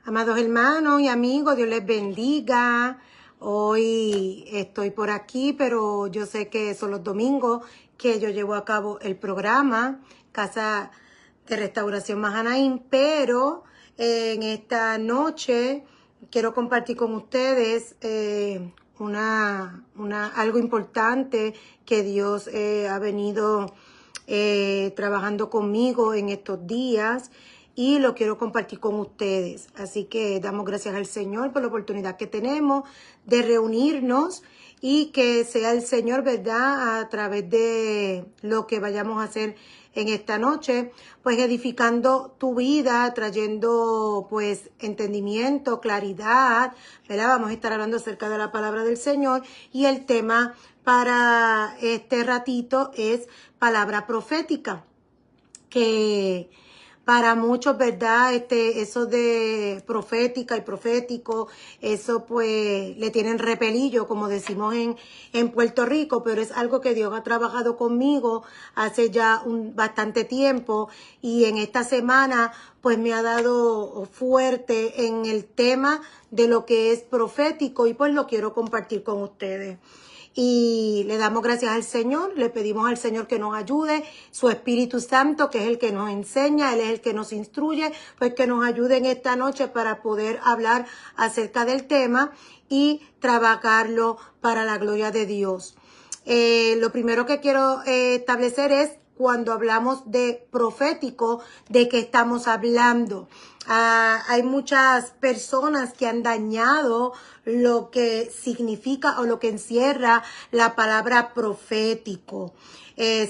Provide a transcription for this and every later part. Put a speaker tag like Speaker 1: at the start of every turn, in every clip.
Speaker 1: Amados hermanos y amigos, Dios les bendiga. Hoy estoy por aquí, pero yo sé que son los domingos que yo llevo a cabo el programa Casa de Restauración Mahanaim, pero en esta noche quiero compartir con ustedes algo importante que Dios ha venido trabajando conmigo en estos días. Y lo quiero compartir con ustedes. Así que damos gracias al Señor por la oportunidad que tenemos de reunirnos y que sea el Señor, ¿verdad?, a través de lo que vayamos a hacer en esta noche, pues edificando tu vida, trayendo pues entendimiento, claridad, ¿verdad? Vamos a estar hablando acerca de la palabra del Señor y el tema para este ratito es palabra profética, que para muchos, ¿verdad? Eso de profética y profético, eso pues le tienen repelillo, como decimos en Puerto Rico, pero es algo que Dios ha trabajado conmigo hace ya bastante tiempo y en esta semana pues me ha dado fuerte en el tema de lo que es profético y pues lo quiero compartir con ustedes. Y le damos gracias al Señor, le pedimos al Señor que nos ayude, su Espíritu Santo, que es el que nos enseña, Él es el que nos instruye, pues que nos ayude en esta noche para poder hablar acerca del tema y trabajarlo para la gloria de Dios. Lo primero que quiero establecer es cuando hablamos de profético, ¿de qué estamos hablando? Hay muchas personas que han dañado lo que significa o lo que encierra la palabra profético.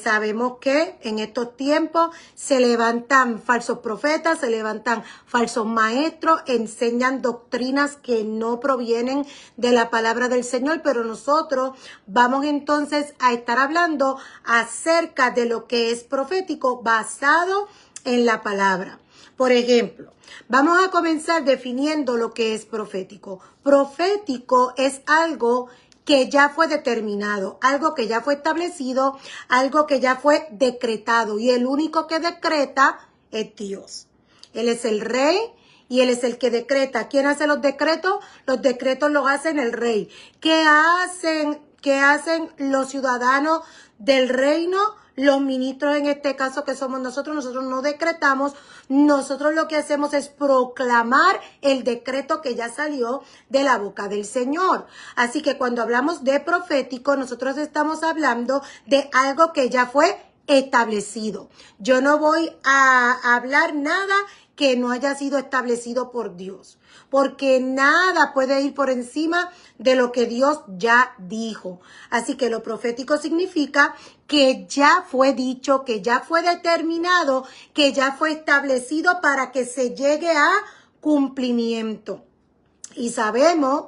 Speaker 1: Sabemos que en estos tiempos se levantan falsos profetas, se levantan falsos maestros, enseñan doctrinas que no provienen de la palabra del Señor, pero nosotros vamos entonces a estar hablando acerca de lo que es profético basado en la palabra. Por ejemplo, vamos a comenzar definiendo lo que es profético. Profético es algo que ya fue determinado, algo que ya fue establecido, algo que ya fue decretado. Y el único que decreta es Dios. Él es el rey y Él es el que decreta. ¿Quién hace los decretos? Los decretos los hace el rey. ¿Qué hacen los ciudadanos del reino? Los ministros, en este caso que somos nosotros no decretamos, nosotros lo que hacemos es proclamar el decreto que ya salió de la boca del Señor. Así que cuando hablamos de profético, nosotros estamos hablando de algo que ya fue establecido. Yo no voy a hablar nada que no haya sido establecido por Dios, porque nada puede ir por encima de lo que Dios ya dijo. Así que lo profético significa que ya fue dicho, que ya fue determinado, que ya fue establecido para que se llegue a cumplimiento. Y sabemos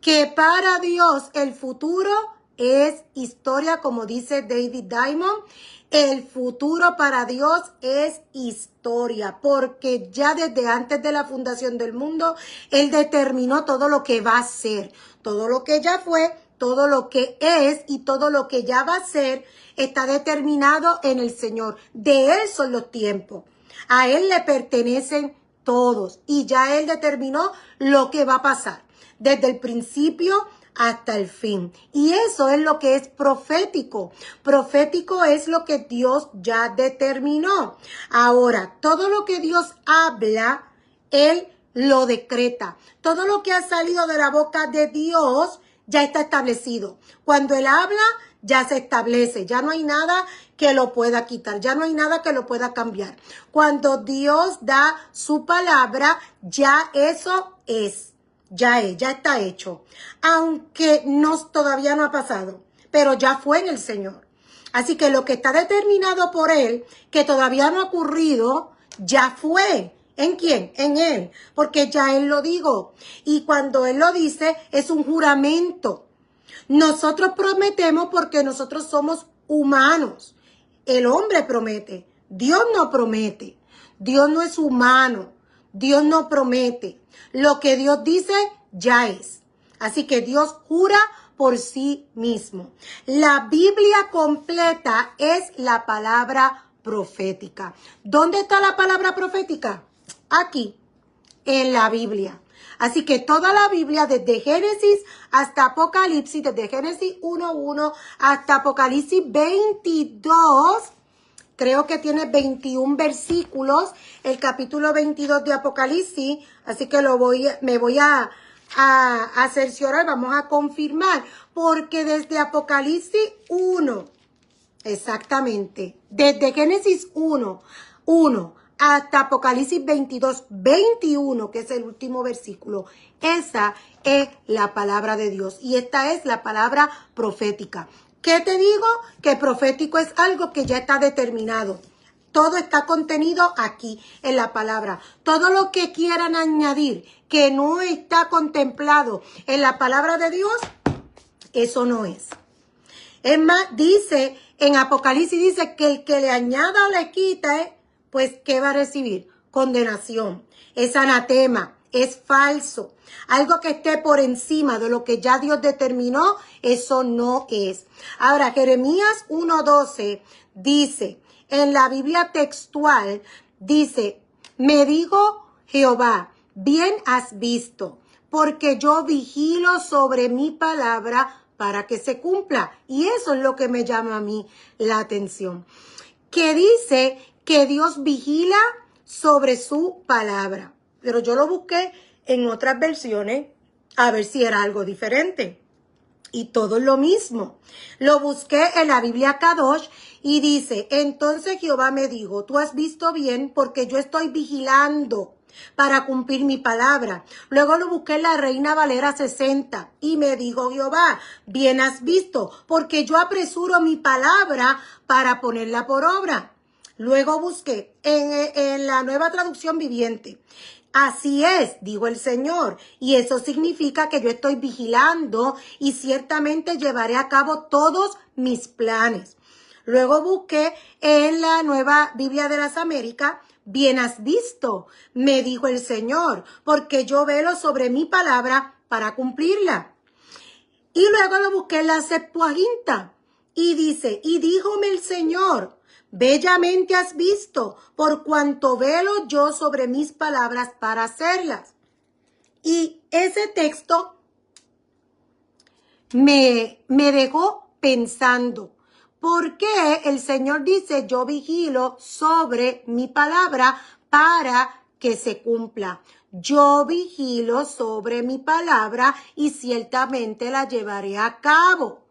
Speaker 1: que para Dios el futuro es historia, como dice David Diamond. El futuro para Dios es historia, porque ya desde antes de la fundación del mundo, Él determinó todo lo que va a ser, todo lo que ya fue, todo lo que es y todo lo que ya va a ser, está determinado en el Señor. De Él son los tiempos. A Él le pertenecen todos y ya Él determinó lo que va a pasar desde el principio hasta el fin. Y eso es lo que es profético. Profético es lo que Dios ya determinó. Ahora, todo lo que Dios habla, Él lo decreta. Todo lo que ha salido de la boca de Dios ya está establecido. Cuando Él habla, ya se establece. Ya no hay nada que lo pueda quitar. Ya no hay nada que lo pueda cambiar. Cuando Dios da su palabra, ya eso es. Ya está hecho, aunque todavía no ha pasado, pero ya fue en el Señor. Así que lo que está determinado por Él, que todavía no ha ocurrido, ya fue. ¿En quién? En Él, porque ya Él lo dijo. Y cuando Él lo dice, es un juramento. Nosotros prometemos porque nosotros somos humanos. El hombre promete, Dios no promete. Dios no es humano, Dios no promete. Lo que Dios dice, ya es. Así que Dios jura por sí mismo. La Biblia completa es la palabra profética. ¿Dónde está la palabra profética? Aquí. en la Biblia. Así que toda la Biblia, desde Génesis hasta Apocalipsis, desde Génesis 1:1 hasta Apocalipsis 22, creo que tiene 21 versículos, el capítulo 22 de Apocalipsis, así que me voy a cerciorar, vamos a confirmar, porque desde Apocalipsis 1, exactamente, desde Génesis 1 hasta Apocalipsis 22:21, que es el último versículo, esa es la palabra de Dios y esta es la palabra profética. ¿Qué te digo? Que profético es algo que ya está determinado. Todo está contenido aquí en la palabra. Todo lo que quieran añadir que no está contemplado en la palabra de Dios, eso no es. Es más, dice en Apocalipsis, dice que el que le añada o le quita, pues ¿qué va a recibir? Condenación. Es anatema, es falso. Algo que esté por encima de lo que ya Dios determinó, eso no es. Ahora, Jeremías 1:12 dice, en la Biblia textual, dice, me dijo Jehová, bien has visto, porque yo vigilo sobre mi palabra para que se cumpla. Y eso es lo que me llama a mí la atención. Que dice que Dios vigila sobre su palabra. Pero yo lo busqué en otras versiones a ver si era algo diferente. Y todo es lo mismo. Lo busqué en la Biblia Kadosh y dice, entonces Jehová me dijo, tú has visto bien porque yo estoy vigilando para cumplir mi palabra. Luego lo busqué en la Reina Valera 60 y me dijo Jehová, bien has visto porque yo apresuro mi palabra para ponerla por obra. Luego busqué en la Nueva Traducción Viviente. Así es, dijo el Señor, y eso significa que yo estoy vigilando y ciertamente llevaré a cabo todos mis planes. Luego busqué en la Nueva Biblia de las Américas, bien has visto, me dijo el Señor, porque yo velo sobre mi palabra para cumplirla. Y luego lo busqué en la Septuaginta y dice, y díjome el Señor, bellamente has visto, por cuanto velo yo sobre mis palabras para hacerlas. Y ese texto me dejó pensando, ¿por qué el Señor dice, yo vigilo sobre mi palabra para que se cumpla? Yo vigilo sobre mi palabra y ciertamente la llevaré a cabo.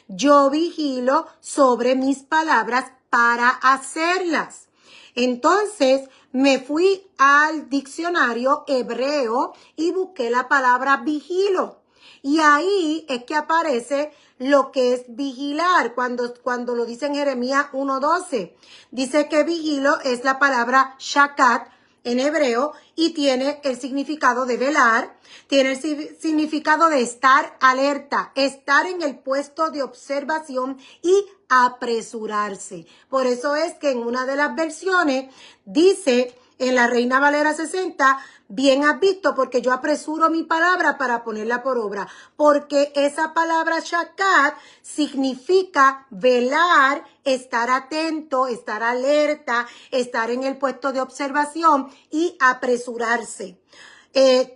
Speaker 1: Yo vigilo sobre mis palabras para hacerlas. Entonces me fui al diccionario hebreo y busqué la palabra vigilo. Y ahí es que aparece lo que es vigilar, cuando lo dice en Jeremías 1:12. Dice que vigilo es la palabra shakat en hebreo y tiene el significado de velar, tiene el significado de estar alerta, estar en el puesto de observación y apresurarse. Por eso es que en una de las versiones dice en la Reina Valera 60, bien has visto porque yo apresuro mi palabra para ponerla por obra. Porque esa palabra shakat significa velar, estar atento, estar alerta, estar en el puesto de observación y apresurarse.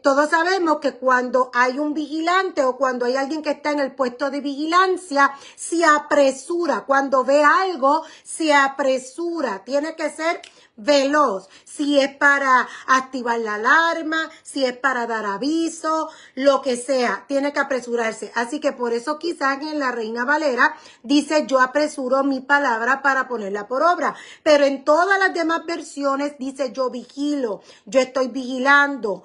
Speaker 1: Todos sabemos que cuando hay un vigilante o cuando hay alguien que está en el puesto de vigilancia, se apresura. Cuando ve algo, se apresura. Tiene que ser veloz. Si es para activar la alarma, si es para dar aviso, lo que sea, tiene que apresurarse. Así que por eso quizás en la Reina Valera dice yo apresuro mi palabra para ponerla por obra. Pero en todas las demás versiones dice yo vigilo, yo estoy vigilando,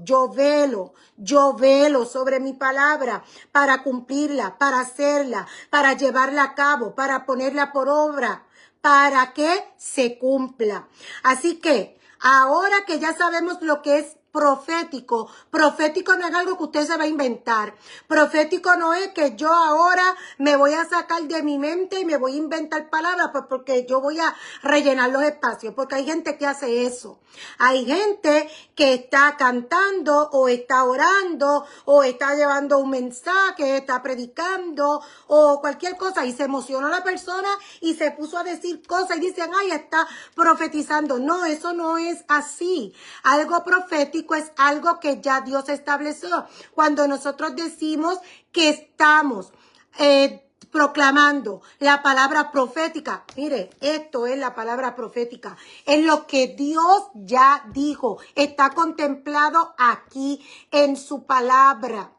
Speaker 1: yo velo sobre mi palabra para cumplirla, para hacerla, para llevarla a cabo, para ponerla por obra, para que se cumpla. Así que ahora que ya sabemos lo que es profético. Profético no es algo que usted se va a inventar. Profético no es que yo ahora me voy a sacar de mi mente y me voy a inventar palabras pues porque yo voy a rellenar los espacios. Porque hay gente que hace eso. Hay gente que está cantando o está orando o está llevando un mensaje, está predicando o cualquier cosa y se emocionó la persona y se puso a decir cosas y dicen, ay, está profetizando. No, eso no es así. Algo profético es algo que ya Dios estableció. Cuando nosotros decimos que estamos proclamando la palabra profética, mire, esto es la palabra profética, es lo que Dios ya dijo, está contemplado aquí en su palabra.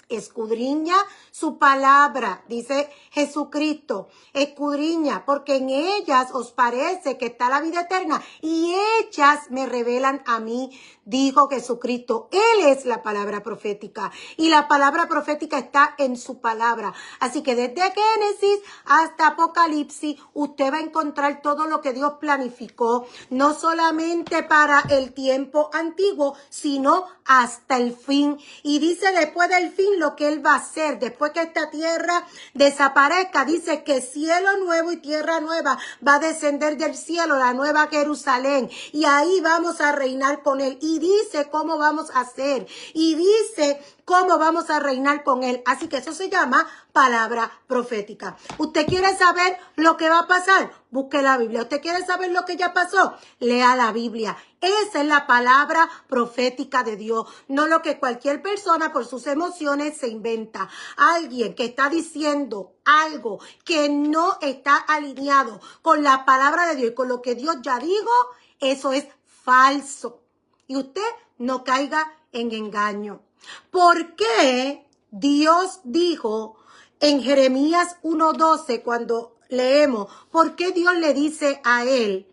Speaker 1: Escudriña su palabra, dice Jesucristo, escudriña, porque en ellas os parece que está la vida eterna y ellas me revelan a mí, dijo Jesucristo. Él es la palabra profética y la palabra profética está en su palabra. Así que desde Génesis hasta Apocalipsis usted va a encontrar todo lo que Dios planificó, no solamente para el tiempo antiguo, sino hasta el fin. Y dice después del fin lo que Él va a hacer, después que esta tierra desaparezca, dice que cielo nuevo y tierra nueva va a descender del cielo, la nueva Jerusalén, y ahí vamos a reinar con Él. Y dice cómo vamos a hacer, y dice cómo vamos a reinar con Él. Así que eso se llama palabra profética. ¿Usted quiere saber lo que va a pasar? Busque la Biblia. ¿Usted quiere saber lo que ya pasó? Lea la Biblia. Esa es la palabra profética de Dios, no lo que cualquier persona por sus emociones se inventa. Alguien que está diciendo algo que no está alineado con la palabra de Dios y con lo que Dios ya dijo, eso es falso. Y usted no caiga en engaño. ¿Por qué Dios dijo en Jeremías 1:12 cuando leemos, por qué Dios le dice a él,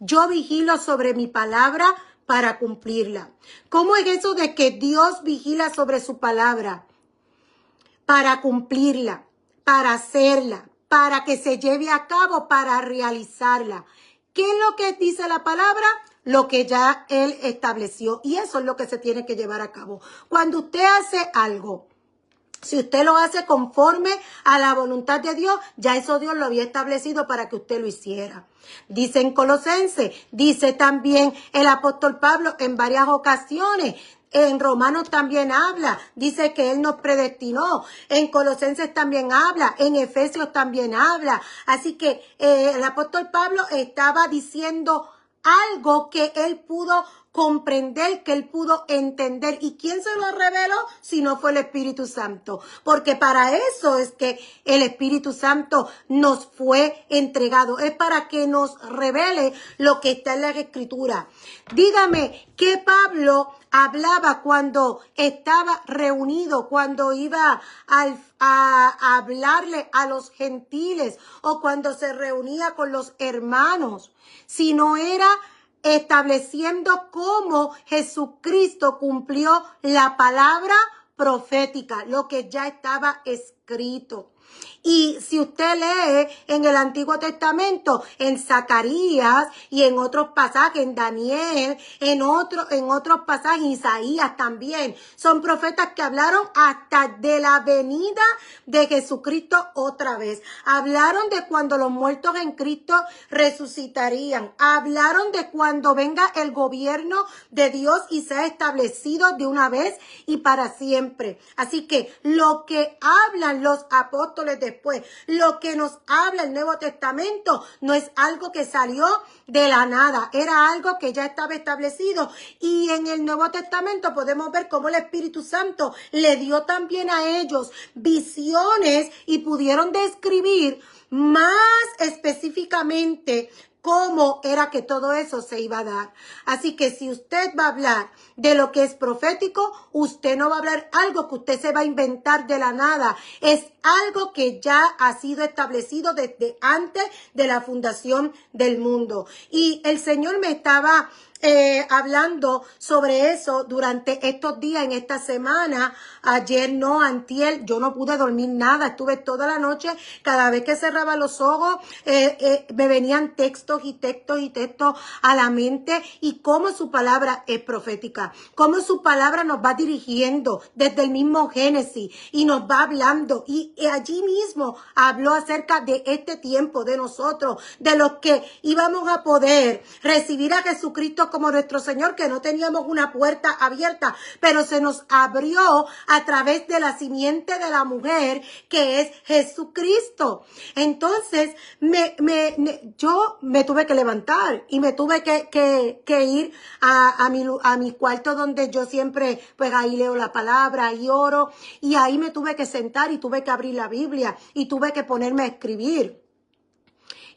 Speaker 1: yo vigilo sobre mi palabra para cumplirla? ¿Cómo es eso de que Dios vigila sobre su palabra para cumplirla, para hacerla, para que se lleve a cabo, para realizarla? ¿Qué es lo que dice la palabra? Lo que ya Él estableció. Y eso es lo que se tiene que llevar a cabo. Cuando usted hace algo, si usted lo hace conforme a la voluntad de Dios, ya eso Dios lo había establecido para que usted lo hiciera. Dice en Colosenses, dice también el apóstol Pablo en varias ocasiones. En Romanos también habla, dice que Él nos predestinó. En Colosenses también habla, en Efesios también habla. Así que el apóstol Pablo estaba diciendo algo que él pudo comprender, que él pudo entender. ¿Y quién se lo reveló? Si no fue el Espíritu Santo. Porque para eso es que el Espíritu Santo nos fue entregado. Es para que nos revele lo que está en la Escritura. Dígame, ¿qué Pablo hablaba cuando estaba reunido, cuando iba a hablarle a los gentiles o cuando se reunía con los hermanos? Si no era estableciendo cómo Jesucristo cumplió la palabra profética, lo que ya estaba escrito. Y si usted lee en el Antiguo Testamento, en Zacarías y en otros pasajes, en Daniel, en otros pasajes, Isaías también, son profetas que hablaron hasta de la venida de Jesucristo otra vez. Hablaron de cuando los muertos en Cristo resucitarían. Hablaron de cuando venga el gobierno de Dios y sea establecido de una vez y para siempre. Así que lo que hablan los apóstoles después, lo que nos habla el Nuevo Testamento, no es algo que salió de la nada, era algo que ya estaba establecido. Y en el Nuevo Testamento podemos ver cómo el Espíritu Santo le dio también a ellos visiones y pudieron describir más específicamente cómo era que todo eso se iba a dar. Así que si usted va a hablar de lo que es profético, usted no va a hablar algo que usted se va a inventar de la nada. Es algo que ya ha sido establecido desde antes de la fundación del mundo. Y el Señor me estaba hablando sobre eso durante estos días, en esta semana. Ayer no, antier, yo no pude dormir nada, estuve toda la noche, cada vez que cerraba los ojos, me venían textos y textos y textos a la mente, y cómo su palabra es profética, cómo su palabra nos va dirigiendo desde el mismo Génesis y nos va hablando, y allí mismo habló acerca de este tiempo, de nosotros, de los que íbamos a poder recibir a Jesucristo como nuestro Señor, que no teníamos una puerta abierta, pero se nos abrió a través de la simiente de la mujer, que es Jesucristo. Entonces, yo me tuve que levantar y me tuve que ir a mi cuarto, donde yo siempre, pues ahí leo la palabra y oro, y ahí me tuve que sentar y tuve que abrir la Biblia y tuve que ponerme a escribir.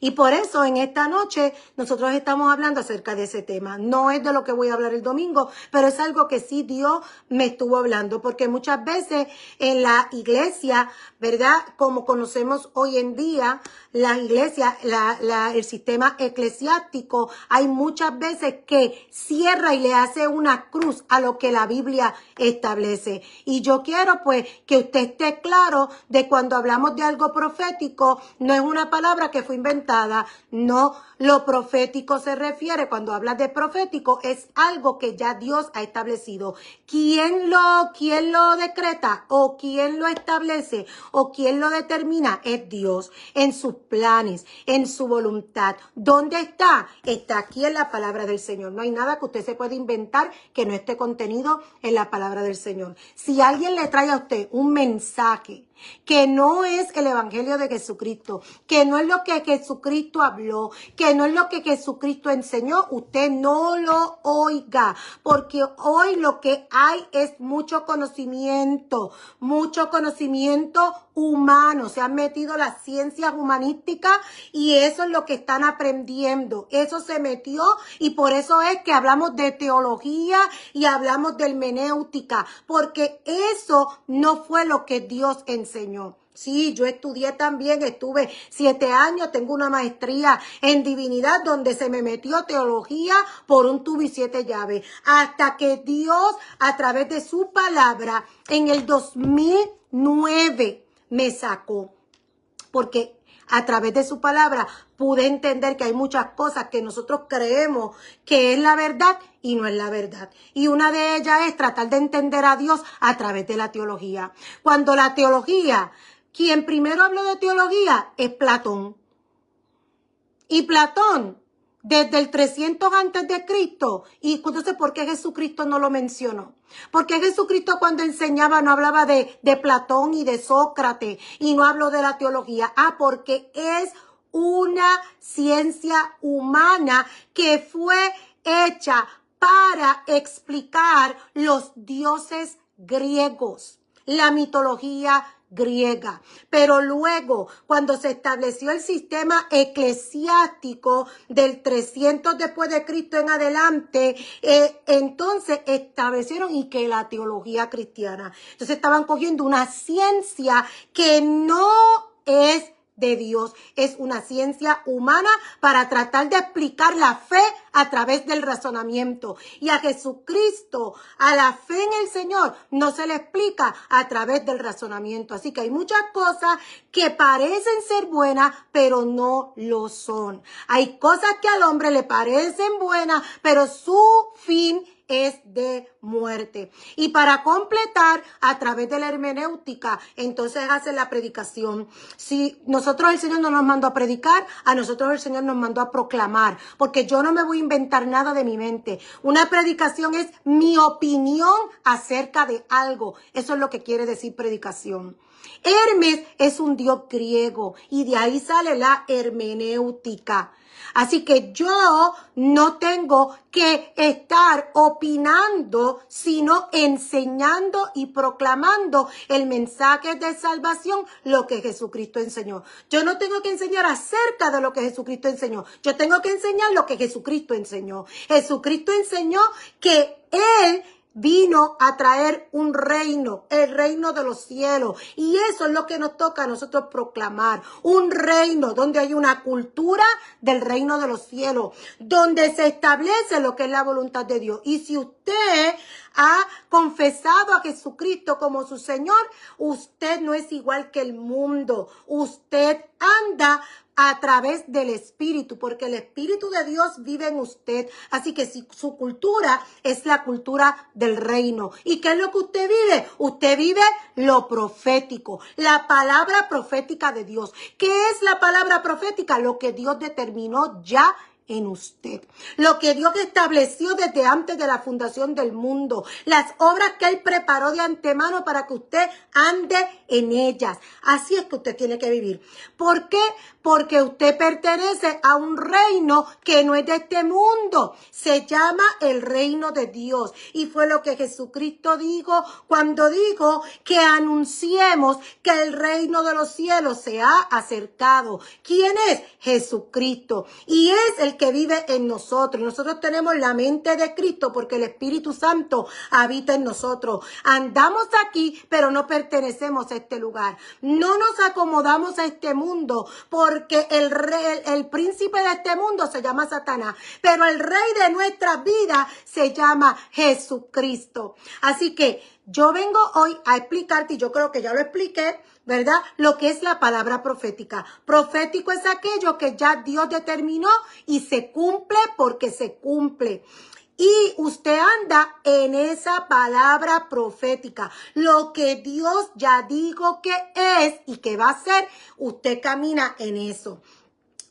Speaker 1: Y por eso en esta noche nosotros estamos hablando acerca de ese tema. No es de lo que voy a hablar el domingo, pero es algo que sí Dios me estuvo hablando, porque muchas veces en la iglesia, ¿verdad? Como conocemos hoy en día, la iglesia, el sistema eclesiástico, hay muchas veces que cierra y le hace una cruz a lo que la Biblia establece. Y yo quiero pues que usted esté claro de cuando hablamos de algo profético, no es una palabra que fue inventada, no, lo profético se refiere, cuando hablas de profético, es algo que ya Dios ha establecido. ¿Quién lo decreta o quién lo establece o quién lo determina? Es Dios, en sus planes, en su voluntad. ¿Dónde está? Está aquí en la palabra del Señor. No hay nada que usted se pueda inventar que no esté contenido en la palabra del Señor. Si alguien le trae a usted un mensaje que no es el evangelio de Jesucristo, que no es lo que Jesucristo habló, que no es lo que Jesucristo enseñó, usted no lo oiga, porque hoy lo que hay es mucho conocimiento humano. Se han metido las ciencias humanísticas y eso es lo que están aprendiendo. Eso se metió, y por eso es que hablamos de teología y hablamos de hermenéutica, porque eso no fue lo que Dios enseñó. Sí, yo estudié también, estuve 7 años, tengo una maestría en divinidad donde se me metió teología por un tubo y 7 llaves, hasta que Dios, a través de su palabra, en el 2009 me sacó, porque a través de su palabra pude entender que hay muchas cosas que nosotros creemos que es la verdad y no es la verdad. Y una de ellas es tratar de entender a Dios a través de la teología. Cuando la teología, quien primero habló de teología es Platón. Y Platón, desde el 300 antes de Cristo, y entonces, ¿por qué Jesucristo no lo mencionó? Porque Jesucristo, cuando enseñaba, no hablaba de Platón y de Sócrates, y no habló de la teología? Porque es una ciencia humana que fue hecha para explicar los dioses griegos, la mitología griega. Pero luego, cuando se estableció el sistema eclesiástico del 300 después de Cristo en adelante, entonces establecieron y que la teología cristiana. Entonces estaban cogiendo una ciencia que no es de Dios, es una ciencia humana para tratar de explicar la fe a través del razonamiento. Y a Jesucristo, a la fe en el Señor, no se le explica a través del razonamiento. Así que hay muchas cosas que parecen ser buenas, pero no lo son. Hay cosas que al hombre le parecen buenas, pero su fin es de muerte. Y para completar, a través de la hermenéutica, entonces hace la predicación. Si nosotros, el Señor no nos mandó a predicar, a nosotros el Señor nos mandó a proclamar, porque yo no me voy a inventar nada de mi mente. Una predicación es mi opinión acerca de algo. Eso es lo que quiere decir predicación. Hermes es un dios griego y de ahí sale la hermenéutica. Así que yo no tengo que estar opinando, sino enseñando y proclamando el mensaje de salvación, lo que Jesucristo enseñó. Yo no tengo que enseñar acerca de lo que Jesucristo enseñó. Yo tengo que enseñar lo que Jesucristo enseñó. Jesucristo enseñó que Él vino a traer un reino, el reino de los cielos. Y eso es lo que nos toca a nosotros proclamar. Un reino donde hay una cultura del reino de los cielos, donde se establece lo que es la voluntad de Dios. Y si usted ha confesado a Jesucristo como su Señor, usted no es igual que el mundo. Usted anda a través del Espíritu, porque el Espíritu de Dios vive en usted. Así que si su cultura es la cultura del reino. ¿Y qué es lo que usted vive? Usted vive lo profético, la palabra profética de Dios. ¿Qué es la palabra profética? Lo que Dios determinó ya en usted, lo que Dios estableció desde antes de la fundación del mundo, las obras que Él preparó de antemano para que usted ande en ellas. Así es que usted tiene que vivir. ¿Por qué? Porque usted pertenece a un reino que no es de este mundo. Se llama el reino de Dios. Y fue lo que Jesucristo dijo cuando dijo que anunciemos que el reino de los cielos se ha acercado. ¿Quién es? Jesucristo. Y es el que vive en nosotros. Nosotros tenemos la mente de Cristo porque el Espíritu Santo habita en nosotros. Andamos aquí, pero no pertenecemos a este lugar. No nos acomodamos a este mundo porque el príncipe de este mundo se llama Satanás, pero el rey de nuestra vida se llama Jesucristo. Así que yo vengo hoy a explicarte, y yo creo que ya lo expliqué, ¿verdad? Lo que es la palabra profética. Profético es aquello que ya Dios determinó y se cumple porque se cumple. Y usted anda en esa palabra profética. Lo que Dios ya dijo que es y que va a ser, usted camina en eso.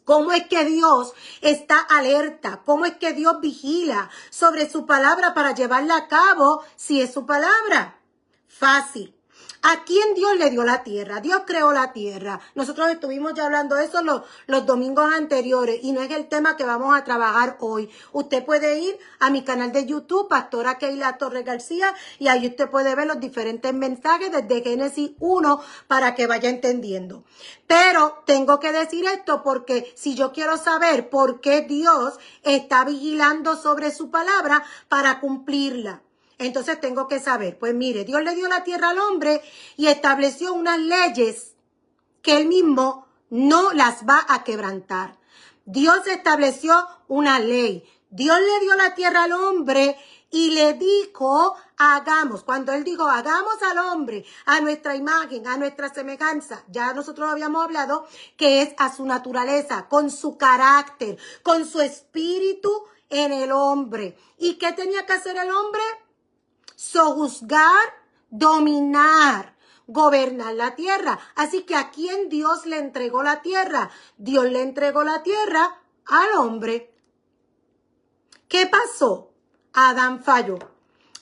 Speaker 1: ¿Cómo es que Dios está alerta? ¿Cómo es que Dios vigila sobre su palabra para llevarla a cabo si es su palabra? Fácil. ¿A quién Dios le dio la tierra? Dios creó la tierra. Nosotros estuvimos ya hablando de eso los domingos anteriores y no es el tema que vamos a trabajar hoy. Usted puede ir a mi canal de YouTube, Pastora Keila Torres García, y ahí usted puede ver los diferentes mensajes desde Génesis 1 para que vaya entendiendo. Pero tengo que decir esto porque si yo quiero saber por qué Dios está vigilando sobre su palabra para cumplirla, entonces tengo que saber, pues mire, Dios le dio la tierra al hombre y estableció unas leyes que Él mismo no las va a quebrantar. Dios estableció una ley. Dios le dio la tierra al hombre y le dijo, hagamos. Cuando Él dijo, hagamos al hombre a nuestra imagen, a nuestra semejanza, ya nosotros habíamos hablado que es a su naturaleza, con su carácter, con su espíritu en el hombre. ¿Y qué tenía que hacer el hombre? Sojuzgar, dominar, gobernar la tierra. Así que ¿a quién Dios le entregó la tierra? Dios le entregó la tierra al hombre. ¿Qué pasó? Adán falló.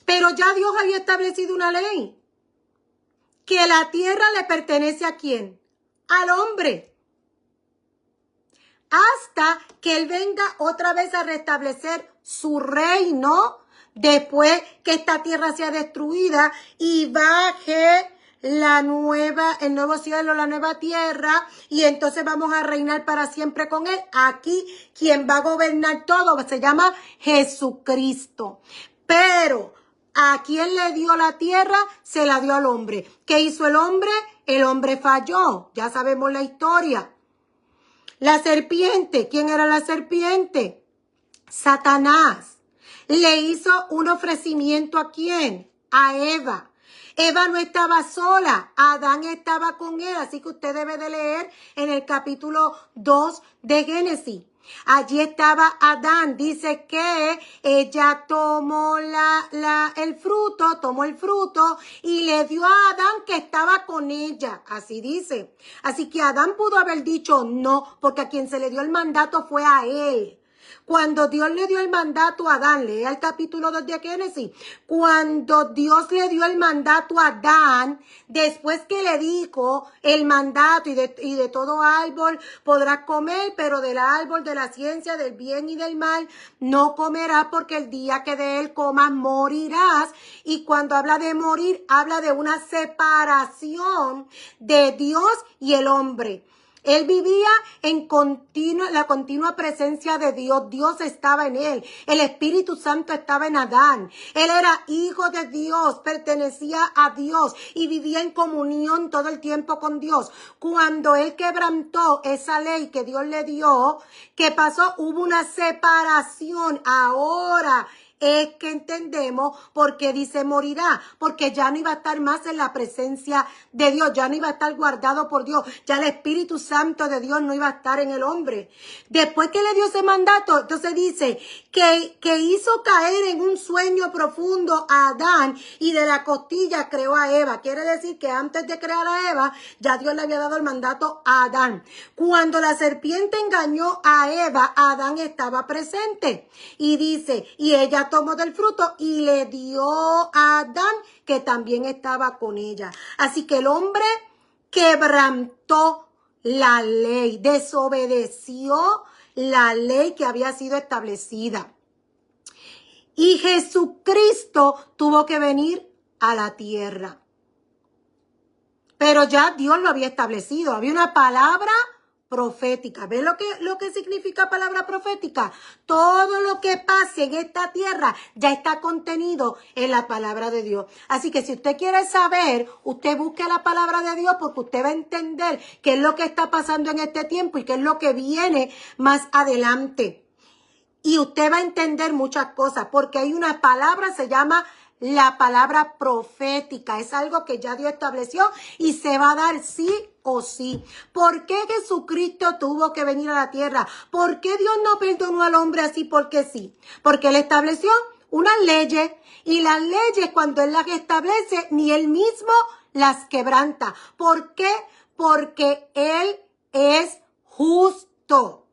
Speaker 1: Pero ya Dios había establecido una ley. Que la tierra le pertenece ¿a quién? Al hombre. Hasta que Él venga otra vez a restablecer su reino, después que esta tierra sea destruida y baje el nuevo cielo, la nueva tierra, y entonces vamos a reinar para siempre con Él. Aquí quien va a gobernar todo se llama Jesucristo. Pero ¿a quién le dio la tierra? Se la dio al hombre. ¿Qué hizo el hombre? El hombre falló. Ya sabemos la historia. La serpiente. ¿Quién era la serpiente? Satanás. Le hizo un ofrecimiento ¿a quién? A Eva. Eva no estaba sola, Adán estaba con él, así que usted debe de leer en el capítulo 2 de Génesis. Allí estaba Adán, dice que ella tomó el fruto y le dio a Adán que estaba con ella, así dice. Así que Adán pudo haber dicho no, porque a quien se le dio el mandato fue a él. Cuando Dios le dio el mandato a Adán, lea el capítulo 2 de Génesis, cuando Dios le dio el mandato a Adán, después que le dijo el mandato y de todo árbol podrás comer, pero del árbol de la ciencia del bien y del mal no comerás porque el día que de él comas morirás. Y cuando habla de morir, habla de una separación de Dios y el hombre. Él vivía en la continua presencia de Dios. Dios estaba en él. El Espíritu Santo estaba en Adán. Él era hijo de Dios, pertenecía a Dios y vivía en comunión todo el tiempo con Dios. Cuando él quebrantó esa ley que Dios le dio, ¿qué pasó? Hubo una separación. Ahora es que entendemos por qué dice morirá, porque ya no iba a estar más en la presencia de Dios, ya no iba a estar guardado por Dios, ya el Espíritu Santo de Dios no iba a estar en el hombre. Después que le dio ese mandato, entonces dice que hizo caer en un sueño profundo a Adán y de la costilla creó a Eva. Quiere decir que antes de crear a Eva, ya Dios le había dado el mandato a Adán. Cuando la serpiente engañó a Eva, Adán estaba presente y dice, y ella tomó del fruto y le dio a Adán, que también estaba con ella. Así que el hombre quebrantó la ley, desobedeció la ley que había sido establecida. Y Jesucristo tuvo que venir a la tierra. Pero ya Dios lo había establecido. Había una palabra profética. ¿Ves lo que significa palabra profética? Todo lo que pase en esta tierra ya está contenido en la palabra de Dios. Así que si usted quiere saber, usted busque la palabra de Dios porque usted va a entender qué es lo que está pasando en este tiempo y qué es lo que viene más adelante. Y usted va a entender muchas cosas porque hay una palabra, se llama la palabra profética. Es algo que ya Dios estableció y se va a dar sí o sí. ¿Por qué Jesucristo tuvo que venir a la tierra? ¿Por qué Dios no perdonó al hombre así porque sí? Porque Él estableció unas leyes y las leyes cuando Él las establece ni Él mismo las quebranta. ¿Por qué? Porque Él es justo.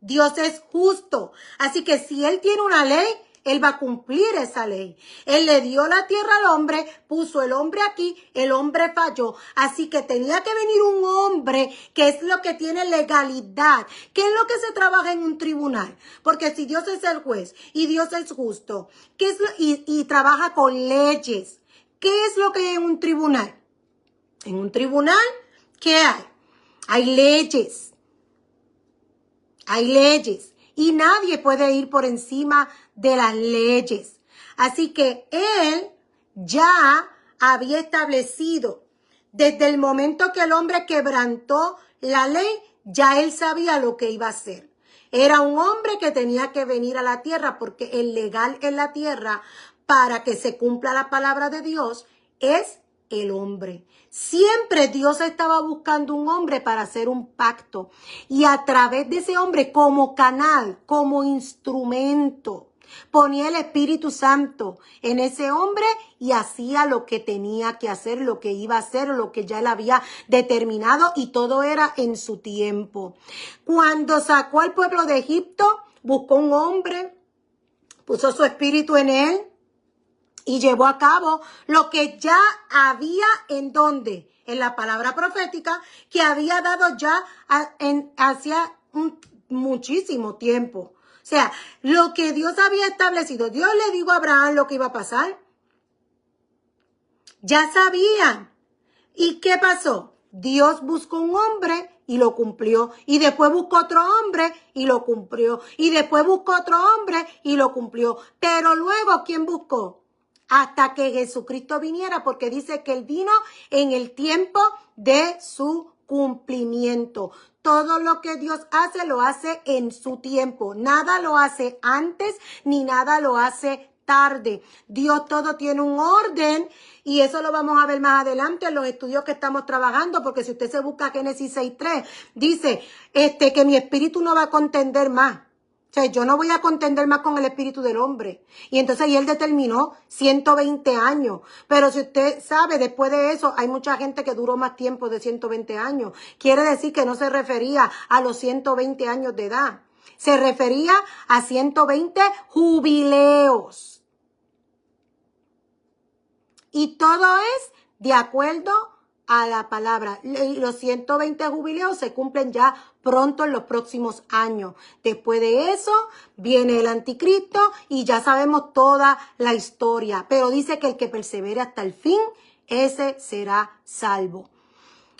Speaker 1: Dios es justo. Así que si Él tiene una ley, Él va a cumplir esa ley. Él le dio la tierra al hombre, puso el hombre aquí, el hombre falló. Así que tenía que venir un hombre que es lo que tiene legalidad. ¿Qué es lo que se trabaja en un tribunal? Porque si Dios es el juez y Dios es justo, ¿qué es y trabaja con leyes? ¿Qué es lo que hay en un tribunal? En un tribunal, ¿qué hay? Hay leyes. Hay leyes y nadie puede ir por encima de las leyes. Así que Él ya había establecido, desde el momento que el hombre quebrantó la ley, ya Él sabía lo que iba a hacer. Era un hombre que tenía que venir a la tierra porque el legal en la tierra para que se cumpla la palabra de Dios es el hombre. Siempre Dios estaba buscando un hombre para hacer un pacto y a través de ese hombre como canal, como instrumento, ponía el Espíritu Santo en ese hombre y hacía lo que tenía que hacer, lo que iba a hacer, lo que ya él había determinado y todo era en su tiempo. Cuando sacó al pueblo de Egipto, buscó un hombre, puso su espíritu en él y llevó a cabo lo que ya había en donde, en la palabra profética que había dado ya hacía muchísimo tiempo. O sea, lo que Dios había establecido, Dios le dijo a Abraham lo que iba a pasar. Ya sabían. ¿Y qué pasó? Dios buscó un hombre y lo cumplió. Y después buscó otro hombre y lo cumplió. Y después buscó otro hombre y lo cumplió. Pero luego, ¿quién buscó? Hasta que Jesucristo viniera, porque dice que Él vino en el tiempo de su cumplimiento. Todo lo que Dios hace, lo hace en su tiempo. Nada lo hace antes, ni nada lo hace tarde. Dios todo tiene un orden y eso lo vamos a ver más adelante en los estudios que estamos trabajando, porque si usted se busca Génesis 6:3, dice que mi espíritu no va a contender más. O sea, yo no voy a contender más con el espíritu del hombre. Y entonces y él determinó 120 años. Pero si usted sabe, después de eso, hay mucha gente que duró más tiempo de 120 años. Quiere decir que no se refería a los 120 años de edad. Se refería a 120 jubileos. Y todo es de acuerdo a la palabra. Los 120 jubileos se cumplen ya pronto en los próximos años. Después de eso viene el anticristo y ya sabemos toda la historia. Pero dice que el que persevere hasta el fin, ese será salvo.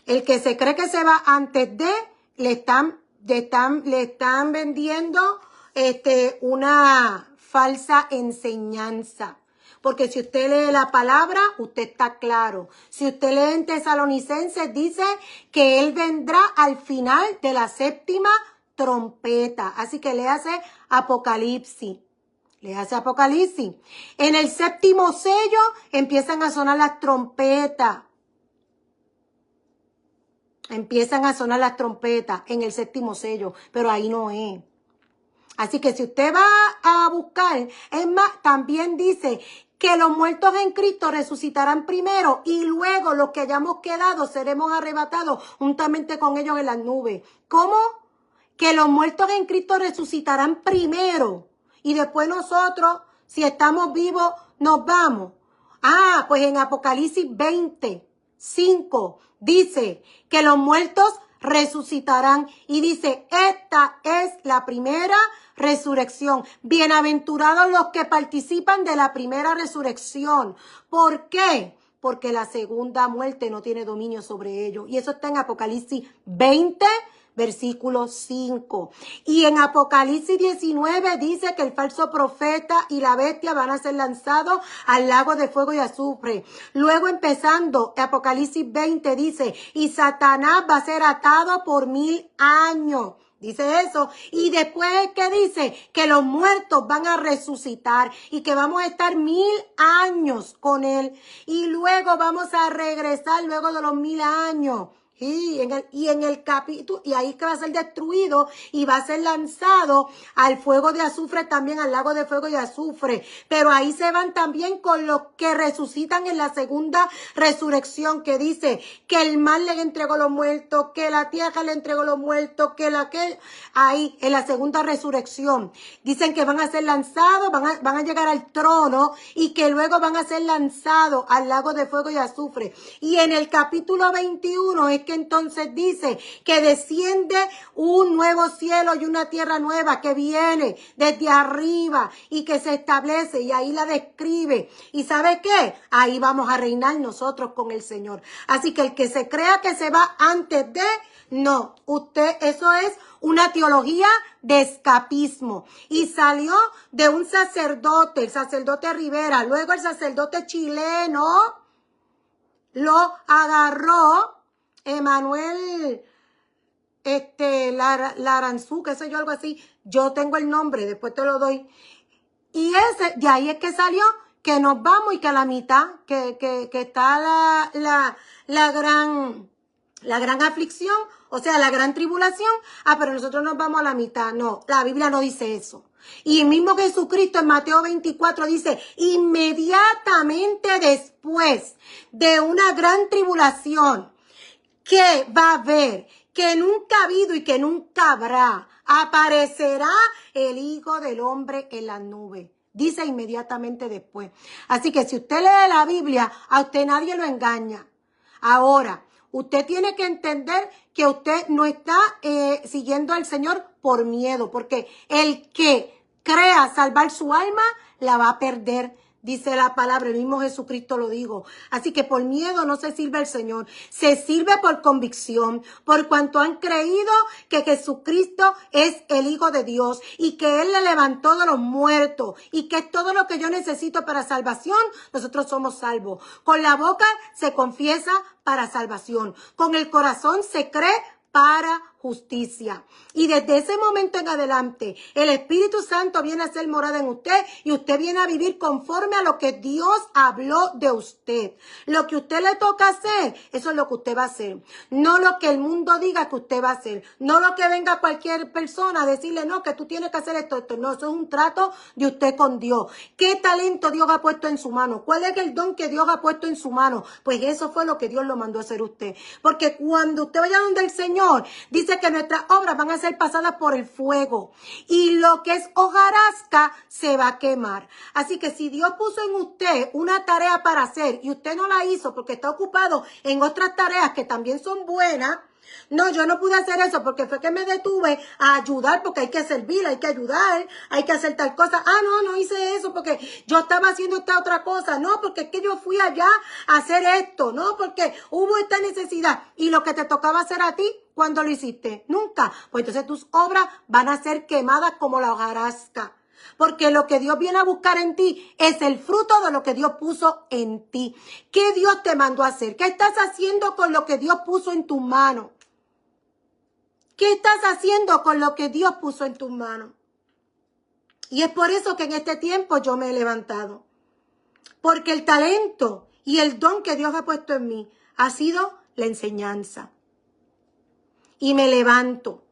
Speaker 1: El que se cree que se va antes de, le están vendiendo una falsa enseñanza. Porque si usted lee la palabra, usted está claro. Si usted lee en Tesalonicenses, dice que Él vendrá al final de la séptima trompeta. Así que léase Apocalipsis. Léase Apocalipsis. En el séptimo sello empiezan a sonar las trompetas. Empiezan a sonar las trompetas en el séptimo sello, pero ahí no es. Así que si usted va a buscar, es más, también dice que los muertos en Cristo resucitarán primero y luego los que hayamos quedado seremos arrebatados juntamente con ellos en las nubes. ¿Cómo? Que los muertos en Cristo resucitarán primero y después nosotros, si estamos vivos, nos vamos. Ah, pues en Apocalipsis 20:5 dice que los muertos resucitarán y dice, esta es la primera resurrección. Bienaventurados los que participan de la primera resurrección. ¿Por qué? Porque la segunda muerte no tiene dominio sobre ellos. Y eso está en Apocalipsis 20, versículo 5. Y en Apocalipsis 19 dice que el falso profeta y la bestia van a ser lanzados al lago de fuego y azufre. Luego empezando, Apocalipsis 20 dice, y Satanás va a ser atado por 1000 años. Dice eso. Y después que dice que los muertos van a resucitar y que vamos a estar 1000 años con Él. Y luego vamos a regresar luego de los 1000 años. Y en el capítulo, y ahí que va a ser destruido y va a ser lanzado al fuego de azufre también, al lago de fuego y azufre. Pero ahí se van también con los que resucitan en la segunda resurrección, que dice que el mar le entregó los muertos, que la tierra le entregó los muertos, ahí en la segunda resurrección. Dicen que van a ser lanzados, van a llegar al trono y que luego van a ser lanzados al lago de fuego y azufre. Y en el capítulo 21 es que entonces dice que desciende un nuevo cielo y una tierra nueva que viene desde arriba y que se establece, y ahí la describe. ¿Y sabe qué? Ahí vamos a reinar nosotros con el Señor. Así que el que se crea que se va antes de, no, eso es una teología de escapismo. Y salió de un sacerdote, el sacerdote Rivera, luego el sacerdote chileno lo agarró Emanuel Laranzú, qué sé yo, algo así. Yo tengo el nombre, después te lo doy. Y de ahí es que salió que nos vamos y que a la mitad, que está la gran aflicción, o sea, la gran tribulación. Ah, pero nosotros nos vamos a la mitad. No, la Biblia no dice eso. Y el mismo Jesucristo en Mateo 24 dice, inmediatamente después de una gran tribulación que va a haber, que nunca ha habido y que nunca habrá, aparecerá el Hijo del Hombre en la nube. Dice inmediatamente después. Así que si usted lee la Biblia, a usted nadie lo engaña. Ahora, usted tiene que entender que usted no está siguiendo al Señor por miedo, porque el que crea salvar su alma, la va a perder. Dice la palabra, el mismo Jesucristo lo dijo. Así que por miedo no se sirve al Señor. Se sirve por convicción, por cuanto han creído que Jesucristo es el Hijo de Dios y que Él le levantó de los muertos y que es todo lo que yo necesito para salvación. Nosotros somos salvos. Con la boca se confiesa para salvación. Con el corazón se cree para justicia. Y desde ese momento en adelante, el Espíritu Santo viene a ser morada en usted y usted viene a vivir conforme a lo que Dios habló de usted. Lo que usted le toca hacer, eso es lo que usted va a hacer. No lo que el mundo diga que usted va a hacer. No lo que venga cualquier persona a decirle, no, que tú tienes que hacer esto. No, eso es un trato de usted con Dios. ¿Qué talento Dios ha puesto en su mano? ¿Cuál es el don que Dios ha puesto en su mano? Pues eso fue lo que Dios lo mandó a hacer usted. Porque cuando usted vaya donde el Señor, dice que nuestras obras van a ser pasadas por el fuego y lo que es hojarasca se va a quemar. Así que si Dios puso en usted una tarea para hacer y usted no la hizo porque está ocupado en otras tareas que también son buenas, No, yo no pude hacer eso porque fue que me detuve a ayudar porque hay que servir, hay que ayudar, hay que hacer tal cosa. Ah, no, no hice eso porque yo estaba haciendo esta otra cosa. No, porque es que yo fui allá a hacer esto. No, porque hubo esta necesidad. Y lo que te tocaba hacer a ti, ¿cuándo lo hiciste? Nunca. Pues entonces tus obras van a ser quemadas como la hojarasca. Porque lo que Dios viene a buscar en ti es el fruto de lo que Dios puso en ti. ¿Qué Dios te mandó a hacer? ¿Qué estás haciendo con lo que Dios puso en tu mano? ¿Qué estás haciendo con lo que Dios puso en tus manos? Y es por eso que en este tiempo yo me he levantado. Porque el talento y el don que Dios ha puesto en mí ha sido la enseñanza. Y me levanto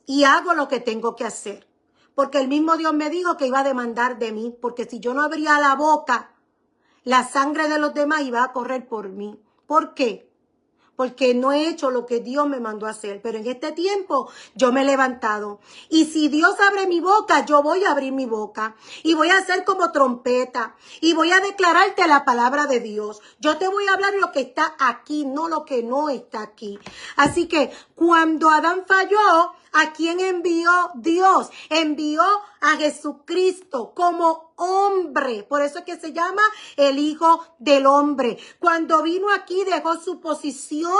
Speaker 1: y hago lo que tengo que hacer. Porque el mismo Dios me dijo que iba a demandar de mí. Porque si yo no abría la boca, la sangre de los demás iba a correr por mí. ¿Por qué? Porque no he hecho lo que Dios me mandó a hacer. Pero en este tiempo yo me he levantado. Y si Dios abre mi boca, yo voy a abrir mi boca. Y voy a hacer como trompeta. Y voy a declararte la palabra de Dios. Yo te voy a hablar lo que está aquí, no lo que no está aquí. Así que cuando Adán falló, ¿a quién envió Dios? Envió a Jesucristo como hombre. Por eso es que se llama el Hijo del Hombre. Cuando vino aquí dejó su posición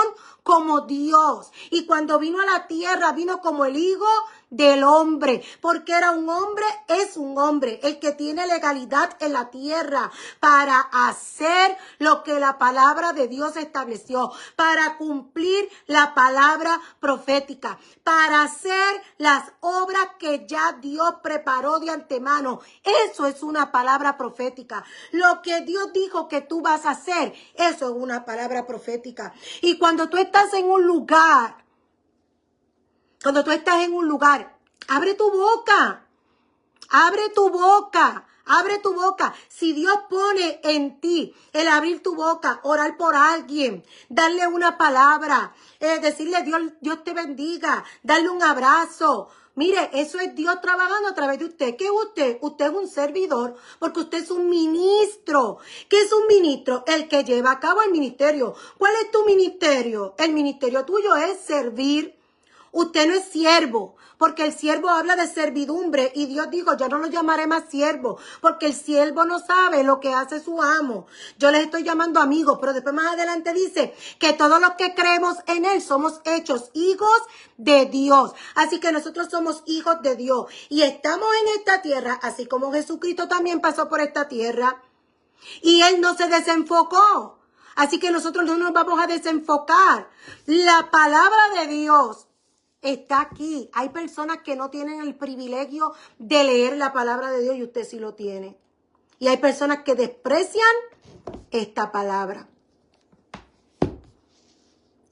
Speaker 1: como Dios. Y cuando vino a la tierra vino como el Hijo del Hombre. Porque era un hombre, es un hombre. El que tiene legalidad en la tierra para hacer lo que la palabra de Dios estableció. Para cumplir la palabra profética. Para hacer las obras que ya Dios preparó de antemano. Eso es una palabra profética. Lo que Dios dijo que tú vas a hacer, eso es una palabra profética. Y cuando tú estás en un lugar, abre tu boca. Abre tu boca. Abre tu boca. Si Dios pone en ti el abrir tu boca, orar por alguien, darle una palabra, decirle Dios te bendiga, darle un abrazo. Mire, eso es Dios trabajando a través de usted. ¿Qué es usted? Usted es un servidor porque usted es un ministro. ¿Qué es un ministro? El que lleva a cabo el ministerio. ¿Cuál es tu ministerio? El ministerio tuyo es servir. Usted no es siervo, porque el siervo habla de servidumbre y Dios dijo, yo no lo llamaré más siervo, porque el siervo no sabe lo que hace su amo. Yo les estoy llamando amigos, pero después más adelante dice que todos los que creemos en Él somos hechos hijos de Dios. Así que nosotros somos hijos de Dios y estamos en esta tierra, así como Jesucristo también pasó por esta tierra y Él no se desenfocó. Así que nosotros no nos vamos a desenfocar. La palabra de Dios está aquí. Hay personas que no tienen el privilegio de leer la palabra de Dios y usted sí lo tiene. Y hay personas que desprecian esta palabra,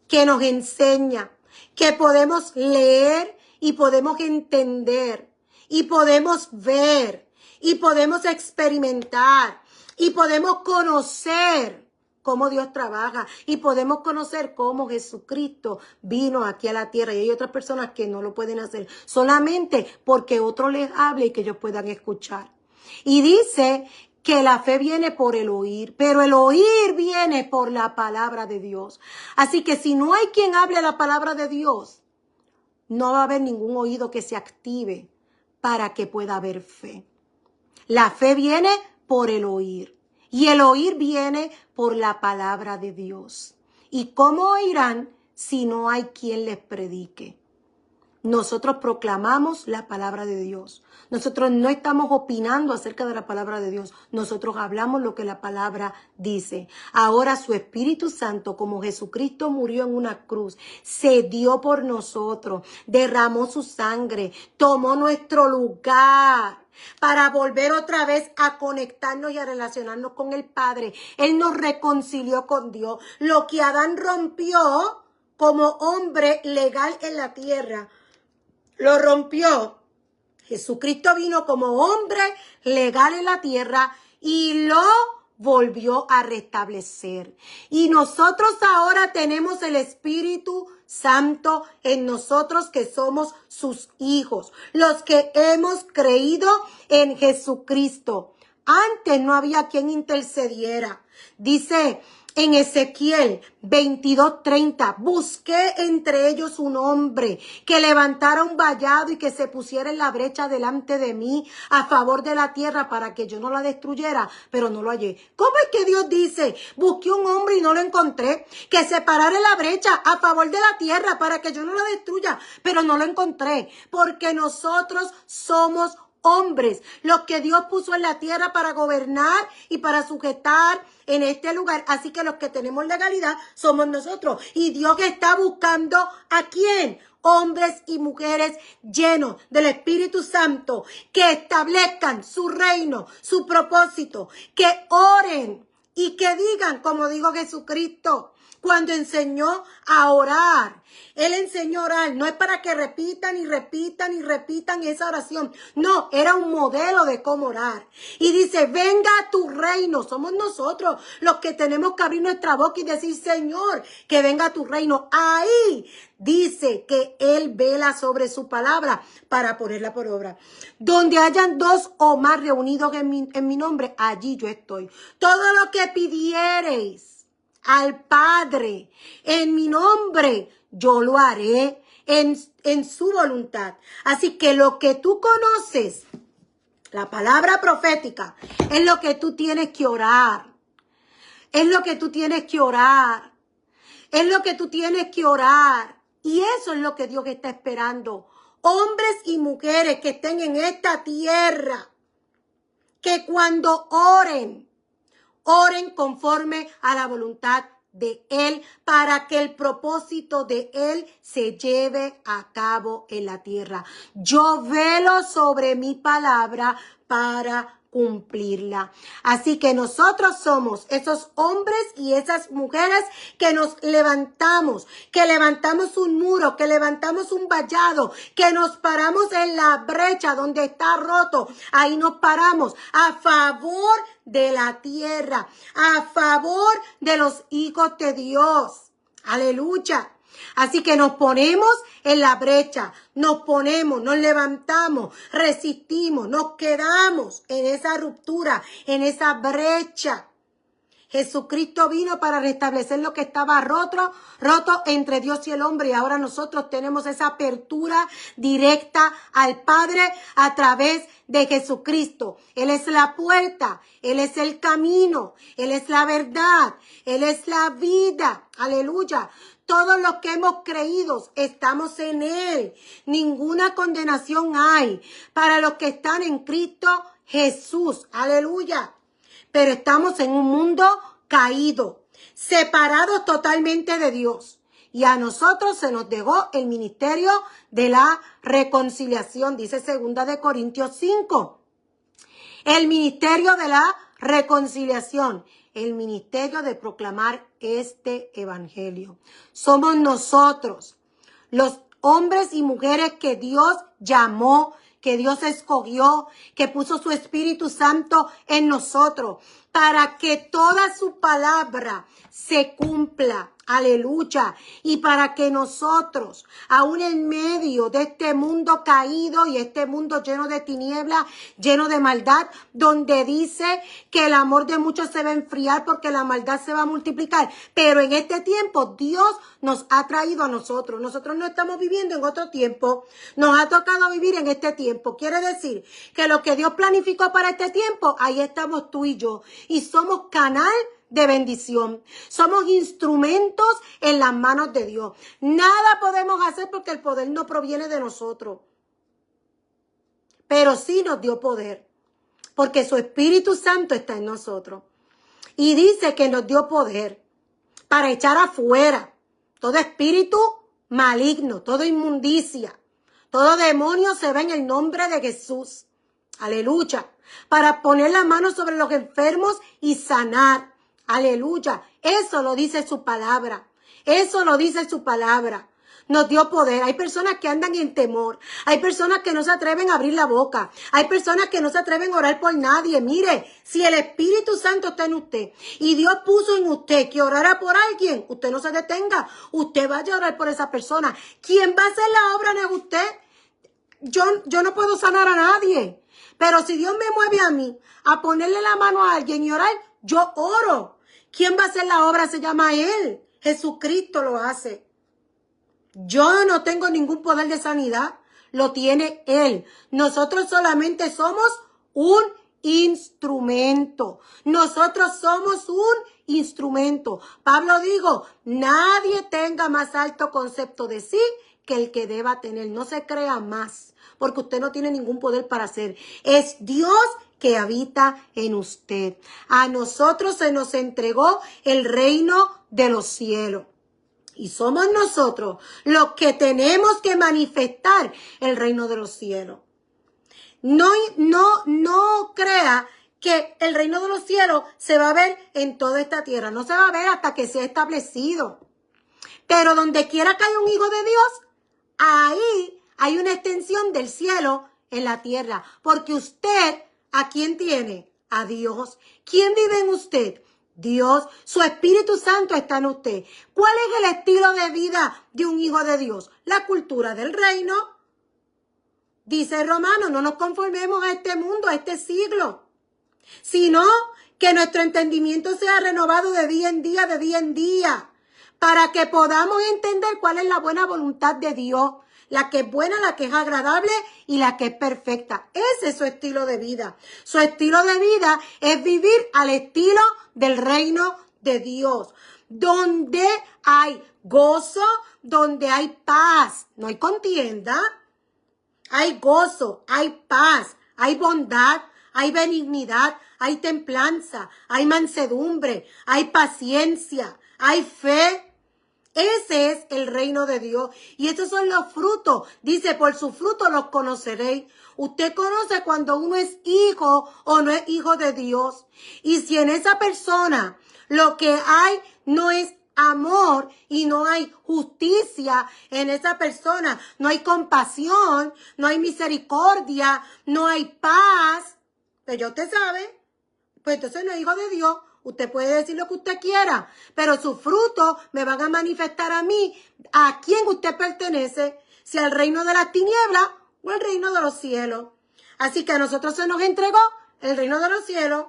Speaker 1: que nos enseña, que podemos leer y podemos entender y podemos ver y podemos experimentar y podemos conocer cómo Dios trabaja y podemos conocer cómo Jesucristo vino aquí a la tierra. Y hay otras personas que no lo pueden hacer solamente porque otro les hable y que ellos puedan escuchar. Y dice que la fe viene por el oír, pero el oír viene por la palabra de Dios. Así que si no hay quien hable la palabra de Dios, no va a haber ningún oído que se active para que pueda haber fe. La fe viene por el oír. Y el oír viene por la palabra de Dios. ¿Y cómo oirán si no hay quien les predique? Nosotros proclamamos la palabra de Dios. Nosotros no estamos opinando acerca de la palabra de Dios. Nosotros hablamos lo que la palabra dice. Ahora su Espíritu Santo, como Jesucristo murió en una cruz, se dio por nosotros, derramó su sangre, tomó nuestro lugar para volver otra vez a conectarnos y a relacionarnos con el Padre. Él nos reconcilió con Dios. Lo que Adán rompió como hombre legal en la tierra, lo rompió. Jesucristo vino como hombre legal en la tierra y lo volvió a restablecer. Y nosotros ahora tenemos el Espíritu Santo en nosotros que somos sus hijos, los que hemos creído en Jesucristo. Antes no había quien intercediera. Dice en Ezequiel 22:30, busqué entre ellos un hombre que levantara un vallado y que se pusiera en la brecha delante de mí a favor de la tierra para que yo no la destruyera, pero no lo hallé. ¿Cómo es que Dios dice, busqué un hombre y no lo encontré? Que se parara en la brecha a favor de la tierra para que yo no la destruya, pero no lo encontré, porque nosotros somos hombres, los que Dios puso en la tierra para gobernar y para sujetar en este lugar. Así que los que tenemos legalidad somos nosotros. Y Dios está buscando ¿a quién? Hombres y mujeres llenos del Espíritu Santo, que establezcan su reino, su propósito, que oren y que digan, como dijo Jesucristo, cuando enseñó a orar. Él enseñó a orar, no es para que repitan y repitan y repitan esa oración. No, era un modelo de cómo orar. Y dice, venga a tu reino. Somos nosotros los que tenemos que abrir nuestra boca y decir, Señor, que venga a tu reino. Ahí dice que Él vela sobre su palabra para ponerla por obra. Donde hayan dos o más reunidos en mi nombre, allí yo estoy. Todo lo que pidiereis al Padre en mi nombre, yo lo haré en su voluntad. Así que lo que tú conoces, la palabra profética, es lo que tú tienes que orar. Es lo que tú tienes que orar. Es lo que tú tienes que orar. Y eso es lo que Dios está esperando. Hombres y mujeres que estén en esta tierra, que cuando oren conforme a la voluntad de Él, para que el propósito de Él se lleve a cabo en la tierra. Yo velo sobre mi palabra para cumplirla. Así que nosotros somos esos hombres y esas mujeres que nos levantamos, que levantamos un muro, que levantamos un vallado, que nos paramos en la brecha donde está roto. Ahí nos paramos a favor de la tierra, a favor de los hijos de Dios. Aleluya. Así que nos ponemos en la brecha, nos levantamos, resistimos, nos quedamos en esa ruptura, en esa brecha. Jesucristo vino para restablecer lo que estaba roto entre Dios y el hombre. Y ahora nosotros tenemos esa apertura directa al Padre a través de Jesucristo. Él es la puerta, Él es el camino, Él es la verdad, Él es la vida. Aleluya. Todos los que hemos creído estamos en Él. Ninguna condenación hay para los que están en Cristo Jesús. Aleluya. Pero estamos en un mundo caído, separados totalmente de Dios. Y a nosotros se nos dejó el ministerio de la reconciliación, dice 2 Corintios 5. El ministerio de la reconciliación, el ministerio de proclamar este evangelio. Somos nosotros, los hombres y mujeres que Dios llamó, que Dios escogió, que puso su Espíritu Santo en nosotros, para que toda su palabra se cumpla. Aleluya. Y para que nosotros, aún en medio de este mundo caído y este mundo lleno de tinieblas, lleno de maldad, donde dice que el amor de muchos se va a enfriar porque la maldad se va a multiplicar. Pero en este tiempo Dios nos ha traído a nosotros. Nosotros no estamos viviendo en otro tiempo. Nos ha tocado vivir en este tiempo. Quiere decir que lo que Dios planificó para este tiempo, ahí estamos tú y yo. Y somos canal de bendición. Somos instrumentos en las manos de Dios. Nada podemos hacer porque el poder no proviene de nosotros. Pero sí nos dio poder, porque su Espíritu Santo está en nosotros. Y dice que nos dio poder para echar afuera todo espíritu maligno, toda inmundicia, todo demonio se ve en el nombre de Jesús. Aleluya. Para poner la mano sobre los enfermos y sanar. Aleluya. Eso lo dice su palabra. Eso lo dice su palabra. Nos dio poder. Hay personas que andan en temor. Hay personas que no se atreven a abrir la boca. Hay personas que no se atreven a orar por nadie. Mire, si el Espíritu Santo está en usted y Dios puso en usted que orara por alguien, usted no se detenga. Usted vaya a orar por esa persona. ¿Quién va a hacer la obra no es usted? Yo no puedo sanar a nadie. Pero si Dios me mueve a mí a ponerle la mano a alguien y orar, yo oro. ¿Quién va a hacer la obra? Se llama Él. Jesucristo lo hace. Yo no tengo ningún poder de sanidad. Lo tiene Él. Nosotros solamente somos un instrumento. Nosotros somos un instrumento. Pablo dijo, nadie tenga más alto concepto de sí que el que deba tener. No se crea más, porque usted no tiene ningún poder para hacer. Es Dios que habita en usted. A nosotros se nos entregó el reino de los cielos. Y somos nosotros los que tenemos que manifestar el reino de los cielos. No crea que el reino de los cielos se va a ver en toda esta tierra. No se va a ver hasta que sea establecido. Pero donde quiera que haya un hijo de Dios, ahí hay una extensión del cielo en la tierra. Porque usted, ¿a quién tiene? A Dios. ¿Quién vive en usted? Dios. Su Espíritu Santo está en usted. ¿Cuál es el estilo de vida de un hijo de Dios? La cultura del reino. Dice Romano, no nos conformemos a este mundo, a este siglo, sino que nuestro entendimiento sea renovado de día en día, para que podamos entender cuál es la buena voluntad de Dios, la que es buena, la que es agradable y la que es perfecta. Ese es su estilo de vida. Su estilo de vida es vivir al estilo del reino de Dios, donde hay gozo, donde hay paz, no hay contienda. Hay gozo, hay paz, hay bondad, hay benignidad, hay templanza, hay mansedumbre, hay paciencia, hay fe. Ese es el reino de Dios. Y estos son los frutos. Dice, por su fruto los conoceréis. Usted conoce cuando uno es hijo o no es hijo de Dios. Y si en esa persona lo que hay no es amor y no hay justicia en esa persona, no hay compasión, no hay misericordia, no hay paz, pues ya usted sabe, pues entonces no es hijo de Dios. Usted puede decir lo que usted quiera, pero sus frutos me van a manifestar a mí, a quién usted pertenece, si al reino de las tinieblas o al reino de los cielos. Así que a nosotros se nos entregó el reino de los cielos.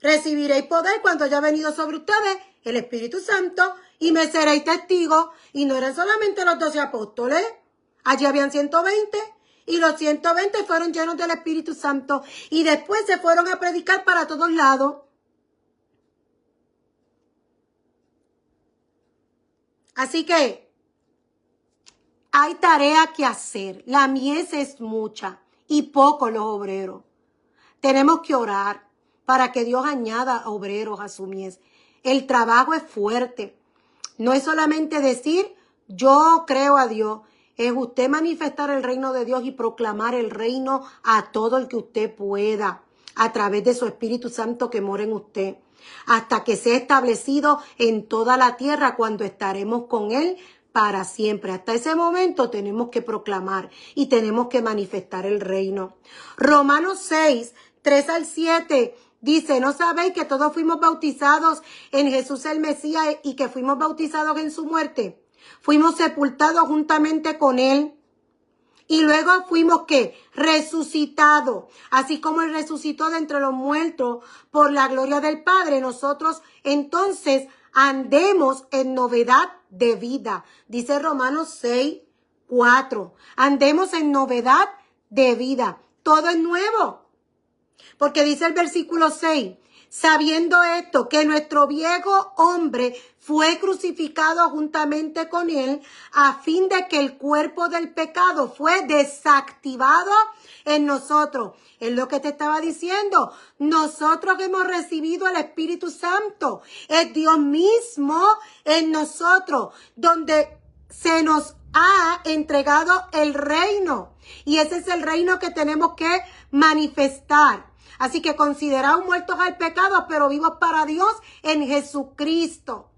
Speaker 1: Recibiréis poder cuando haya venido sobre ustedes el Espíritu Santo y me seréis testigos. Y no eran solamente los 12 apóstoles. Allí habían 120 y los 120 fueron llenos del Espíritu Santo y después se fueron a predicar para todos lados. Así que hay tarea que hacer. La mies es mucha y pocos los obreros. Tenemos que orar para que Dios añada obreros a su mies. El trabajo es fuerte. No es solamente decir, yo creo a Dios. Es usted manifestar el reino de Dios y proclamar el reino a todo el que usted pueda, a través de su Espíritu Santo que mora en usted, hasta que sea establecido en toda la tierra cuando estaremos con Él para siempre. Hasta ese momento tenemos que proclamar y tenemos que manifestar el reino. Romanos 6, 3 al 7 dice, ¿no sabéis que todos fuimos bautizados en Jesús el Mesías y que fuimos bautizados en su muerte? Fuimos sepultados juntamente con Él. Y luego fuimos, ¿qué? Resucitados. Así como Él resucitó de entre los muertos por la gloria del Padre, nosotros entonces andemos en novedad de vida. Dice Romanos 6, 4. Andemos en novedad de vida. Todo es nuevo. Porque dice el versículo 6, sabiendo esto, que nuestro viejo hombre fue crucificado juntamente con Él, a fin de que el cuerpo del pecado fue desactivado en nosotros. Es lo que te estaba diciendo. Nosotros hemos recibido el Espíritu Santo. Es Dios mismo en nosotros, donde se nos ha entregado el reino. Y ese es el reino que tenemos que manifestar. Así que consideraos muertos al pecado, pero vivos para Dios en Jesucristo.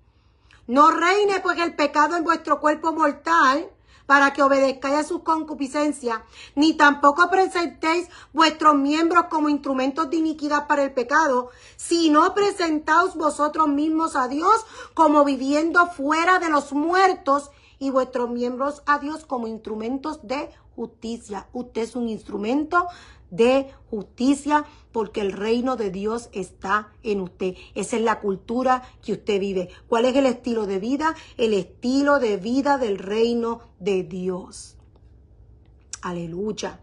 Speaker 1: No reine pues el pecado en vuestro cuerpo mortal, para que obedezcáis a sus concupiscencias, ni tampoco presentéis vuestros miembros como instrumentos de iniquidad para el pecado, sino presentaos vosotros mismos a Dios como viviendo fuera de los muertos, y vuestros miembros a Dios como instrumentos de justicia. Usted es un instrumento de justicia, porque el reino de Dios está en usted. Esa es la cultura que usted vive. ¿Cuál es el estilo de vida? El estilo de vida del reino de Dios. Aleluya.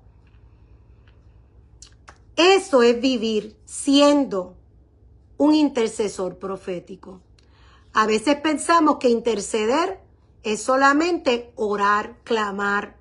Speaker 1: Eso es vivir siendo un intercesor profético. A veces pensamos que interceder es solamente orar, clamar.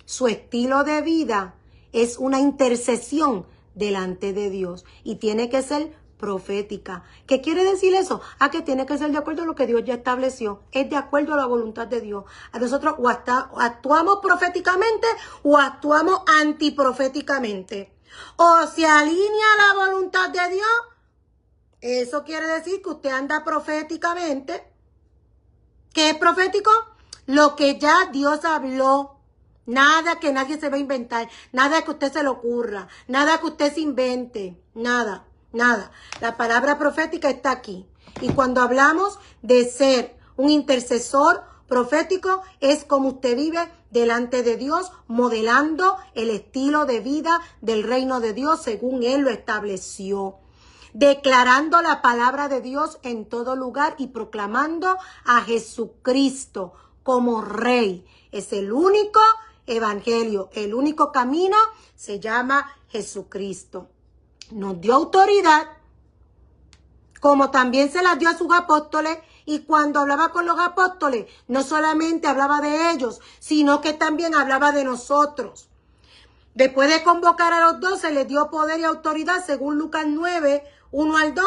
Speaker 1: Su estilo de vida es una intercesión delante de Dios y tiene que ser profética. ¿Qué quiere decir eso? Que tiene que ser de acuerdo a lo que Dios ya estableció. Es de acuerdo a la voluntad de Dios. A nosotros o actuamos proféticamente o actuamos antiproféticamente. O se alinea a la voluntad de Dios. Eso quiere decir que usted anda proféticamente. ¿Qué es profético? Lo que ya Dios habló. Nada que nadie se va a inventar. Nada que usted se le ocurra. Nada que usted se invente. Nada, nada. La palabra profética está aquí. Y cuando hablamos de ser un intercesor profético, es como usted vive delante de Dios, modelando el estilo de vida del reino de Dios según Él lo estableció. Declarando la palabra de Dios en todo lugar y proclamando a Jesucristo como Rey. Es el único evangelio, el único camino se llama Jesucristo. Nos dio autoridad, como también se las dio a sus apóstoles, y cuando hablaba con los apóstoles, no solamente hablaba de ellos, sino que también hablaba de nosotros. Después de convocar a los 12, les dio poder y autoridad, según Lucas 9, 1 al 2,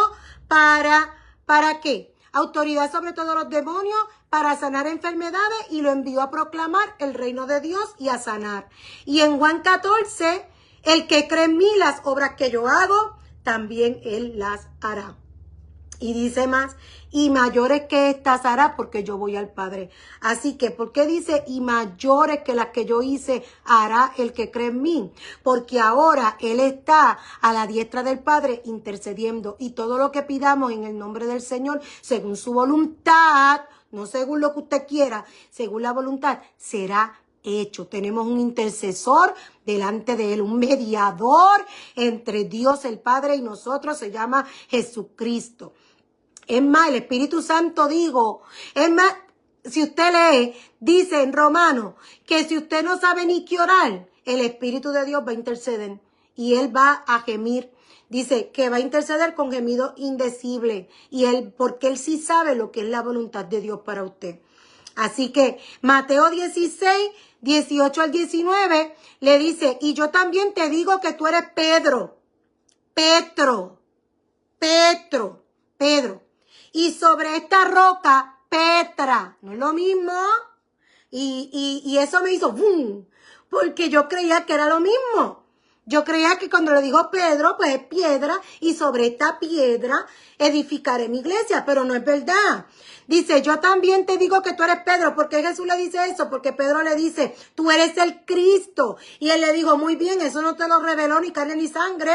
Speaker 1: ¿para qué? Autoridad sobre todos los demonios, para sanar enfermedades, y lo envió a proclamar el reino de Dios y a sanar. Y en Juan 14, el que cree en mí, las obras que yo hago, también él las hará. Y dice más, y mayores que estas hará, porque yo voy al Padre. Así que, ¿por qué dice, y mayores que las que yo hice hará el que cree en mí? Porque ahora Él está a la diestra del Padre intercediendo. Y todo lo que pidamos en el nombre del Señor, según su voluntad, no según lo que usted quiera, según la voluntad, será hecho. Tenemos un intercesor delante de Él, un mediador entre Dios el Padre y nosotros, se llama Jesucristo. Es más, el Espíritu Santo es más, si usted lee, dice en Romanos, que si usted no sabe ni qué orar, el Espíritu de Dios va a interceder y Él va a gemir. Dice que va a interceder con gemido indecible porque Él sí sabe lo que es la voluntad de Dios para usted. Así que Mateo 16, 18 al 19 le dice, y yo también te digo que tú eres Pedro. Y sobre esta roca, Petra, ¿no es lo mismo? Y eso me hizo ¡bum! Porque yo creía que era lo mismo. Yo creía que cuando le dijo Pedro, pues es piedra, y sobre esta piedra edificaré mi iglesia, pero no es verdad. Dice, yo también te digo que tú eres Pedro. ¿Por qué Jesús le dice eso? Porque Pedro le dice, tú eres el Cristo. Y él le dijo, muy bien, eso no te lo reveló ni carne ni sangre,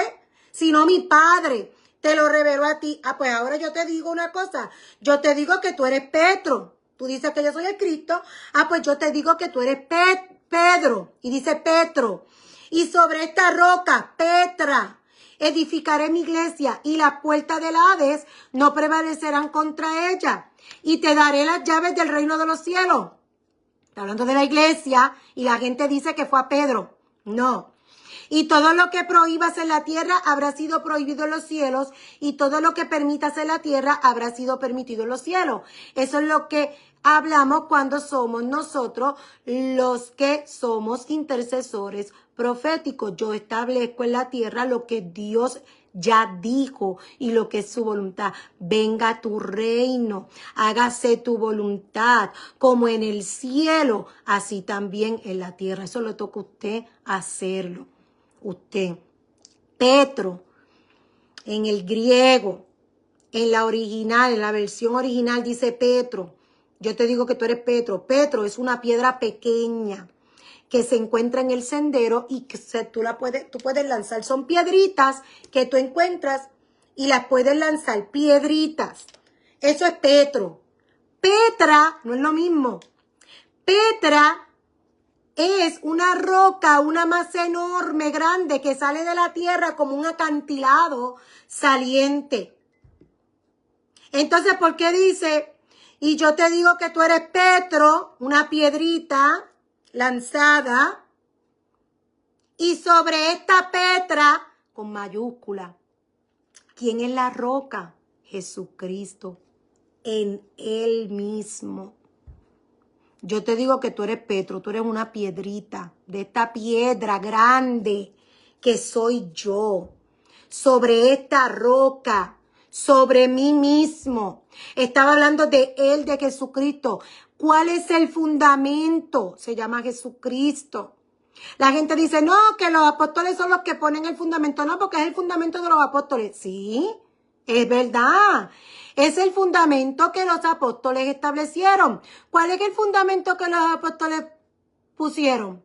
Speaker 1: sino mi Padre. Te lo reveló a ti. Pues ahora yo te digo una cosa. Yo te digo que tú eres Pedro. Tú dices que yo soy el Cristo. Pues yo te digo que tú eres Pedro. Y dice Petro. Y sobre esta roca, Petra, edificaré mi iglesia, y las puertas del Hades no prevalecerán contra ella. Y te daré las llaves del reino de los cielos. Está hablando de la iglesia, y la gente dice que fue a Pedro. No. Y todo lo que prohíbas en la tierra habrá sido prohibido en los cielos, y todo lo que permitas en la tierra habrá sido permitido en los cielos. Eso es lo que hablamos cuando somos nosotros los que somos intercesores proféticos. Yo establezco en la tierra lo que Dios ya dijo y lo que es su voluntad. Venga tu reino, hágase tu voluntad, como en el cielo, así también en la tierra. Eso le toca a usted hacerlo. Usted, Petro, en el griego, en la original, en la versión original dice Petro. Yo te digo que tú eres Petro. Petro es una piedra pequeña que se encuentra en el sendero y que tú puedes lanzar. Son piedritas que tú encuentras y las puedes lanzar. Piedritas. Eso es Petro. Petra no es lo mismo. Petra es una roca, una masa enorme, grande, que sale de la tierra como un acantilado saliente. Entonces, ¿por qué dice? Y yo te digo que tú eres Petro, una piedrita lanzada, y sobre esta Petra, con mayúscula, ¿quién es la roca? Jesucristo, en Él mismo. Yo te digo que tú eres Petro, tú eres una piedrita, de esta piedra grande que soy yo, sobre esta roca, sobre mí mismo. Estaba hablando de Él, de Jesucristo. ¿Cuál es el fundamento? Se llama Jesucristo. La gente dice, no, que los apóstoles son los que ponen el fundamento. No, porque es el fundamento de los apóstoles. Sí, es verdad. Es el fundamento que los apóstoles establecieron. ¿Cuál es el fundamento que los apóstoles pusieron?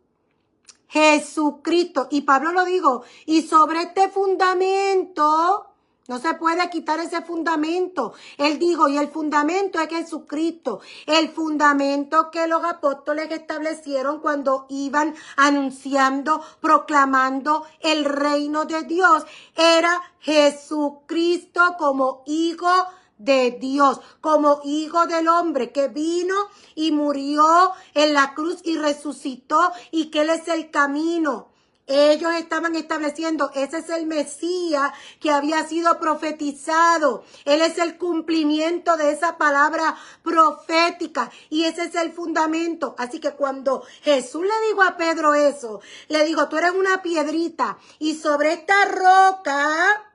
Speaker 1: Jesucristo. Y Pablo lo dijo, y sobre este fundamento no se puede quitar ese fundamento. Él dijo, y el fundamento es Jesucristo. El fundamento que los apóstoles establecieron cuando iban anunciando, proclamando el reino de Dios, era Jesucristo como Hijo de Dios, como Hijo del hombre, que vino y murió en la cruz y resucitó, y que Él es el camino. Ellos estaban estableciendo, ese es el Mesías que había sido profetizado. Él es el cumplimiento de esa palabra profética, y ese es el fundamento. Así que cuando Jesús le dijo a Pedro eso, le dijo, tú eres una piedrita, y sobre esta roca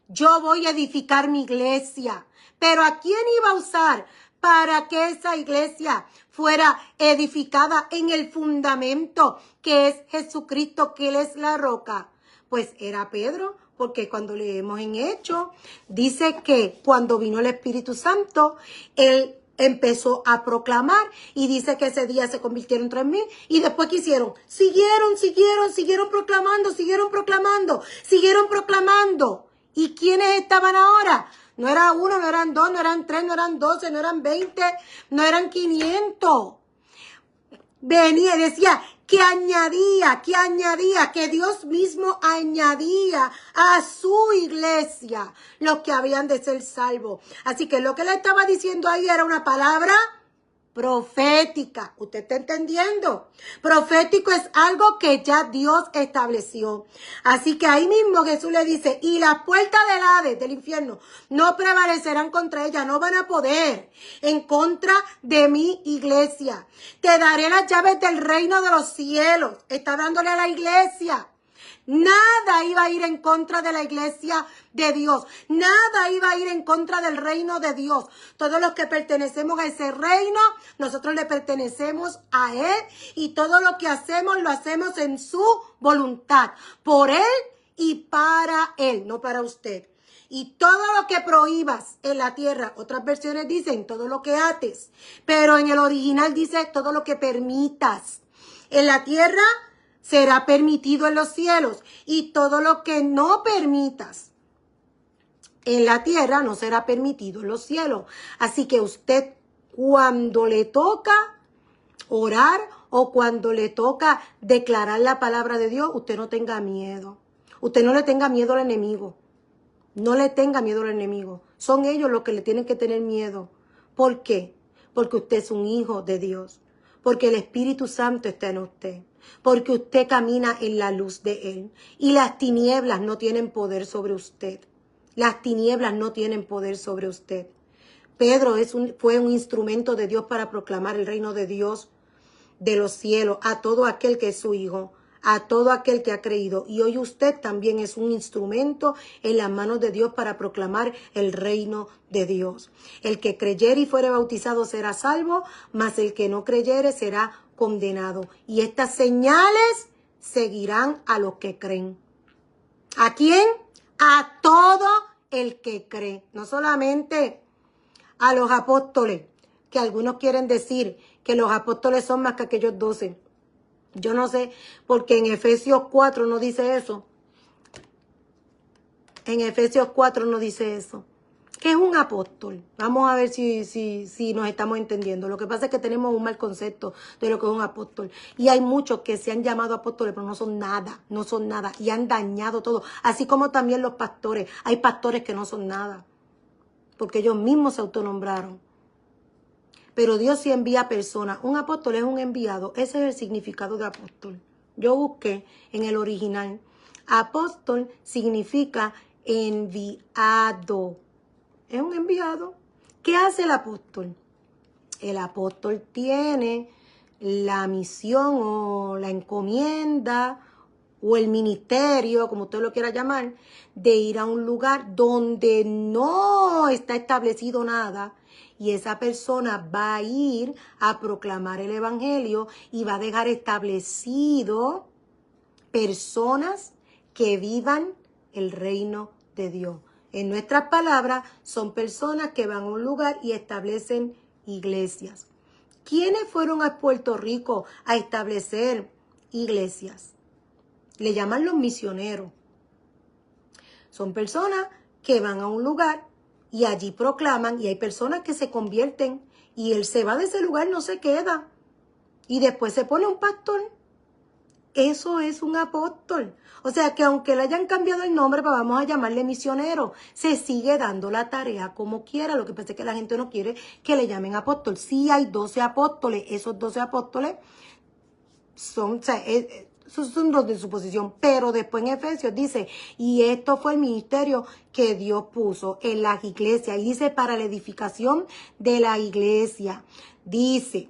Speaker 1: yo voy a edificar mi iglesia. Pero ¿a quién iba a usar para que esa iglesia fuera edificada en el fundamento que es Jesucristo, que Él es la roca? Pues era Pedro, porque cuando leemos en Hechos, dice que cuando vino el Espíritu Santo, Él empezó a proclamar, y dice que ese día se convirtieron 3,000, y después ¿qué hicieron? Siguieron proclamando, siguieron proclamando. ¿Y quiénes estaban ahora? No era 1, no eran 2, no eran 3, no eran 12, no eran 20, no eran 500. Venía y decía que añadía, que Dios mismo añadía a su iglesia los que habían de ser salvos. Así que lo que le estaba diciendo ahí era una palabra profética. ¿Usted está entendiendo? Profético es algo que ya Dios estableció. Así que ahí mismo Jesús le dice, y las puertas del Hades, del infierno, no prevalecerán contra ella, no van a poder en contra de mi iglesia. Te daré las llaves del reino de los cielos. Está dándole a la iglesia. Nada iba a ir en contra de la iglesia de Dios. Nada iba a ir en contra del reino de Dios. Todos los que pertenecemos a ese reino, nosotros le pertenecemos a Él. Y todo lo que hacemos, lo hacemos en su voluntad. Por Él y para Él, no para usted. Y todo lo que prohíbas en la tierra, otras versiones dicen todo lo que ates. Pero en el original dice todo lo que permitas. En la tierra será permitido en los cielos, y todo lo que no permitas en la tierra no será permitido en los cielos. Así que usted, cuando le toca orar o cuando le toca declarar la palabra de Dios, usted no tenga miedo. Usted no le tenga miedo al enemigo. No le tenga miedo al enemigo. Son ellos los que le tienen que tener miedo. ¿Por qué? Porque usted es un hijo de Dios. Porque el Espíritu Santo está en usted. Porque usted camina en la luz de Él. Y las tinieblas no tienen poder sobre usted. Las tinieblas no tienen poder sobre usted. Pedro fue un instrumento de Dios para proclamar el reino de Dios de los cielos a todo aquel que es su hijo, a todo aquel que ha creído. Y hoy usted también es un instrumento en las manos de Dios para proclamar el reino de Dios. El que creyere y fuere bautizado será salvo, mas el que no creyere será condenado. Y estas señales seguirán a los que creen. ¿A quién? A todo el que cree. No solamente a los apóstoles, que algunos quieren decir que los apóstoles son más que aquellos 12. Yo no sé, porque en Efesios 4 no dice eso. En Efesios 4 no dice eso. ¿Qué es un apóstol? Vamos a ver si nos estamos entendiendo. Lo que pasa es que tenemos un mal concepto de lo que es un apóstol. Y hay muchos que se han llamado apóstoles, pero no son nada, no son nada. Y han dañado todo. Así como también los pastores. Hay pastores que no son nada, porque ellos mismos se autonombraron. Pero Dios sí envía personas. Un apóstol es un enviado. Ese es el significado de apóstol. Yo busqué en el original. Apóstol significa enviado. Es un enviado. ¿Qué hace el apóstol? El apóstol tiene la misión o la encomienda o el ministerio, como usted lo quiera llamar, de ir a un lugar donde no está establecido nada, y esa persona va a ir a proclamar el evangelio y va a dejar establecido personas que vivan el reino de Dios. En nuestras palabras, son personas que van a un lugar y establecen iglesias. ¿Quiénes fueron a Puerto Rico a establecer iglesias? Le llaman los misioneros. Son personas que van a un lugar y allí proclaman, y hay personas que se convierten y él se va de ese lugar, no se queda. Y después se pone un pastor. Eso es un apóstol. O sea que aunque le hayan cambiado el nombre, pues vamos a llamarle misionero, se sigue dando la tarea como quiera. Lo que pasa es que la gente no quiere que le llamen apóstol. Sí hay 12 apóstoles. Esos 12 apóstoles son los de su posición. Pero después en Efesios dice, y esto fue el ministerio que Dios puso en las iglesias. Y dice, para la edificación de la iglesia. Dice,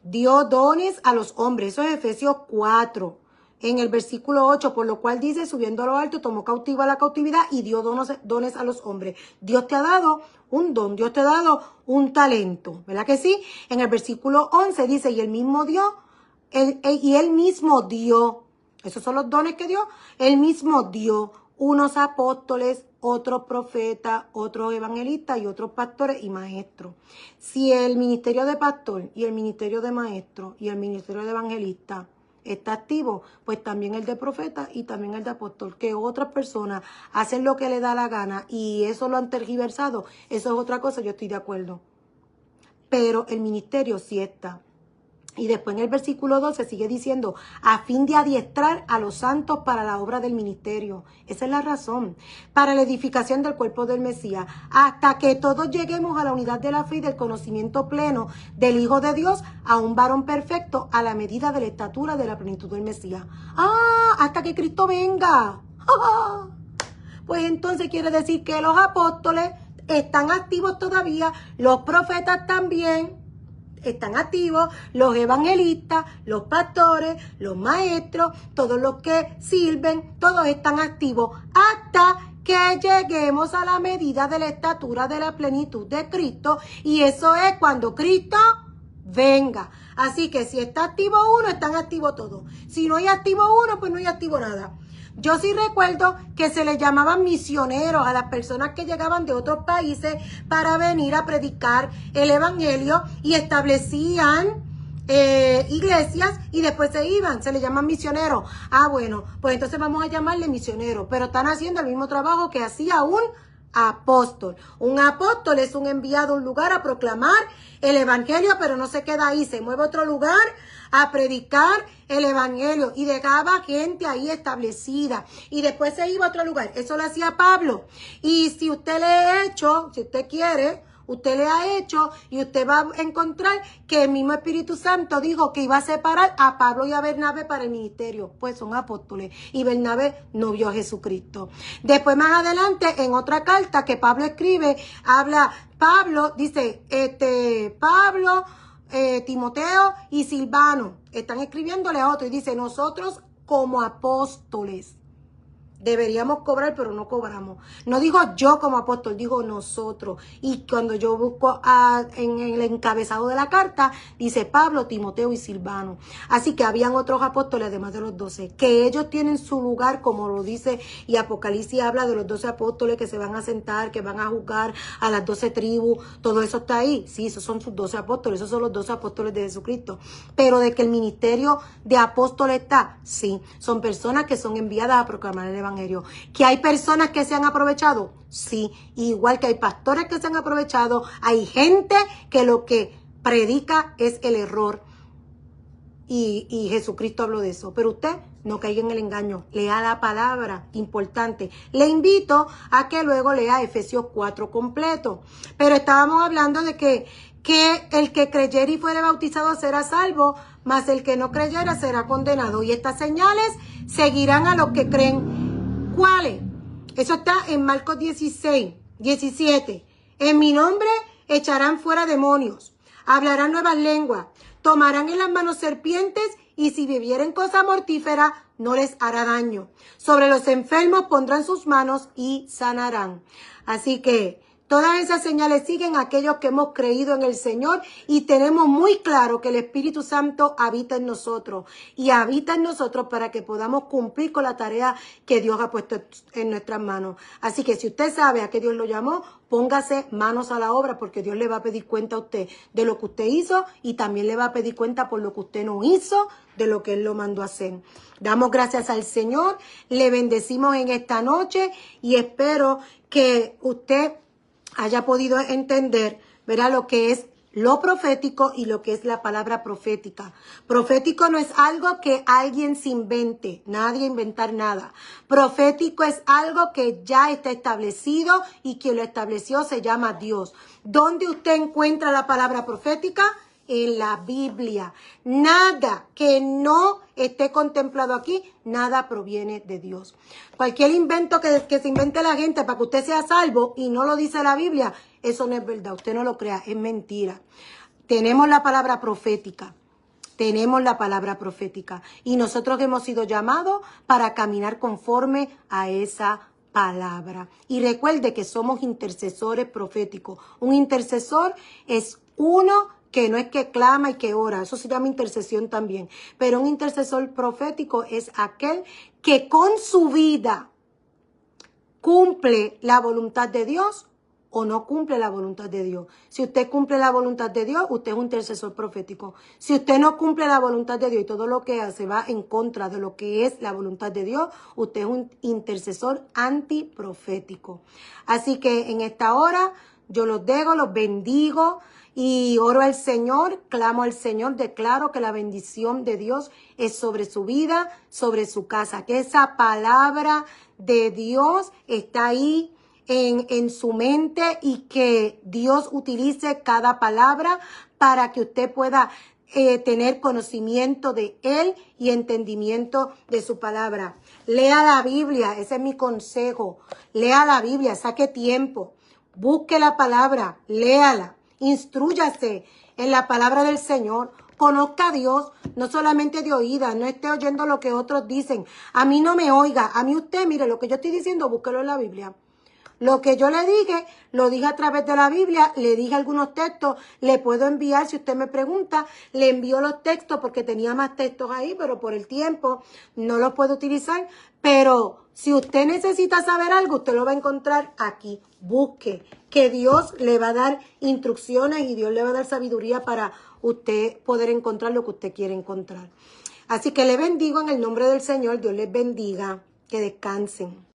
Speaker 1: dio dones a los hombres. Eso es Efesios 4. En el versículo 8, por lo cual dice, subiendo a lo alto, tomó cautiva la cautividad y dio dones a los hombres. Dios te ha dado un don, Dios te ha dado un talento, ¿verdad que sí? En el versículo 11 dice, y él mismo dio, él mismo dio, esos son los dones que dio, él mismo dio unos apóstoles, otros profetas, otros evangelistas y otros pastores y maestros. Si el ministerio de pastor y el ministerio de maestro y el ministerio de evangelista está activo, pues también el de profeta y también el de apóstol. Que otras personas hacen lo que le da la gana y eso lo han tergiversado, eso es otra cosa, yo estoy de acuerdo. Pero el ministerio sí está. Y después en el versículo 12 sigue diciendo, a fin de adiestrar a los santos para la obra del ministerio. Esa es la razón. Para la edificación del cuerpo del Mesías. Hasta que todos lleguemos a la unidad de la fe y del conocimiento pleno del Hijo de Dios, a un varón perfecto, a la medida de la estatura de la plenitud del Mesías. ¡Ah! Hasta que Cristo venga. ¡Ah! Pues entonces quiere decir que los apóstoles están activos todavía, los profetas también están activos, los evangelistas, los pastores, los maestros, todos los que sirven, todos están activos hasta que lleguemos a la medida de la estatura de la plenitud de Cristo, y eso es cuando Cristo venga. Así que si está activo uno, están activos todos. Si no hay activo uno, pues no hay activo nada. Yo sí recuerdo que se les llamaban misioneros a las personas que llegaban de otros países para venir a predicar el evangelio y establecían iglesias y después se iban, se les llaman misioneros. Ah, bueno, pues entonces vamos a llamarle misioneros, pero están haciendo el mismo trabajo que hacía un apóstol. Un apóstol es un enviado a un lugar a proclamar el evangelio, pero no se queda ahí, se mueve a otro lugar a predicar el evangelio y dejaba gente ahí establecida y después se iba a otro lugar. Eso lo hacía Pablo. Y si usted le ha hecho, si usted quiere, usted le ha hecho y usted va a encontrar que el mismo Espíritu Santo dijo que iba a separar a Pablo y a Bernabé para el ministerio. Pues son apóstoles y Bernabé no vio a Jesucristo. Después más adelante en otra carta que Pablo escribe, Pablo dice, Pablo, Timoteo y Silvano están escribiéndole a otro y dice, nosotros como apóstoles deberíamos cobrar, pero no cobramos. No digo yo como apóstol, digo nosotros. Y cuando yo busco en el encabezado de la carta, dice Pablo, Timoteo y Silvano. Así que habían otros apóstoles, además de los 12, que ellos tienen su lugar, como lo dice, y Apocalipsis habla de los 12 apóstoles que se van a sentar, que van a juzgar a las 12 tribus. Todo eso está ahí. Sí, esos son sus 12 apóstoles, esos son los 12 apóstoles de Jesucristo. Pero de que el ministerio de apóstoles está, sí, son personas que son enviadas a proclamar el evangelio. evangelio. ¿Que hay personas que se han aprovechado? Sí, igual que hay pastores que se han aprovechado, hay gente que lo que predica es el error. Y Jesucristo habló de eso. Pero usted no caiga en el engaño. Lea la palabra, importante. Le invito a que luego lea Efesios 4 completo. Pero estábamos hablando de que el que creyera y fuere bautizado será salvo, mas el que no creyera será condenado. Y estas señales seguirán a los que creen. ¿Cuáles? Eso está en Marcos 16, 17. En mi nombre echarán fuera demonios, hablarán nuevas lenguas, tomarán en las manos serpientes y si bebieren cosa mortífera no les hará daño. Sobre los enfermos pondrán sus manos y sanarán. Así que todas esas señales siguen a aquellos que hemos creído en el Señor y tenemos muy claro que el Espíritu Santo habita en nosotros y habita en nosotros para que podamos cumplir con la tarea que Dios ha puesto en nuestras manos. Así que si usted sabe a qué Dios lo llamó, póngase manos a la obra porque Dios le va a pedir cuenta a usted de lo que usted hizo y también le va a pedir cuenta por lo que usted no hizo de lo que Él lo mandó a hacer. Damos gracias al Señor, le bendecimos en esta noche y espero que usted haya podido entender, verá, lo que es lo profético y lo que es la palabra profética. Profético no es algo que alguien se invente, nadie inventar nada. Profético es algo que ya está establecido y quien lo estableció se llama Dios. ¿Dónde usted encuentra la palabra profética? En la Biblia. Nada que no esté contemplado aquí, nada proviene de Dios. Cualquier invento que se invente la gente para que usted sea salvo y no lo dice la Biblia, eso no es verdad. Usted no lo crea, es mentira. Tenemos la palabra profética. Tenemos la palabra profética. Y nosotros hemos sido llamados para caminar conforme a esa palabra. Y recuerde que somos intercesores proféticos. Un intercesor es uno que no es que clama y que ora, eso se llama intercesión también. Pero un intercesor profético es aquel que con su vida cumple la voluntad de Dios o no cumple la voluntad de Dios. Si usted cumple la voluntad de Dios, usted es un intercesor profético. Si usted no cumple la voluntad de Dios y todo lo que hace va en contra de lo que es la voluntad de Dios, usted es un intercesor antiprofético. Así que en esta hora yo los dejo, los bendigo. Y oro al Señor, clamo al Señor, declaro que la bendición de Dios es sobre su vida, sobre su casa. Que esa palabra de Dios está ahí en su mente y que Dios utilice cada palabra para que usted pueda tener conocimiento de Él y entendimiento de su palabra. Lea la Biblia, ese es mi consejo. Lea la Biblia, saque tiempo, busque la palabra, léala. Instrúyase en la palabra del Señor. Conozca a Dios, no solamente de oída, no esté oyendo lo que otros dicen. A mí no me oiga, a mí usted, mire, lo que yo estoy diciendo, búsquelo en la Biblia. Lo que yo le dije, lo dije a través de la Biblia, le dije algunos textos, le puedo enviar, si usted me pregunta, le envío los textos porque tenía más textos ahí, pero por el tiempo no los puedo utilizar. Pero si usted necesita saber algo, usted lo va a encontrar aquí. Busque, que Dios le va a dar instrucciones y Dios le va a dar sabiduría para usted poder encontrar lo que usted quiere encontrar. Así que le bendigo en el nombre del Señor, Dios les bendiga, que descansen.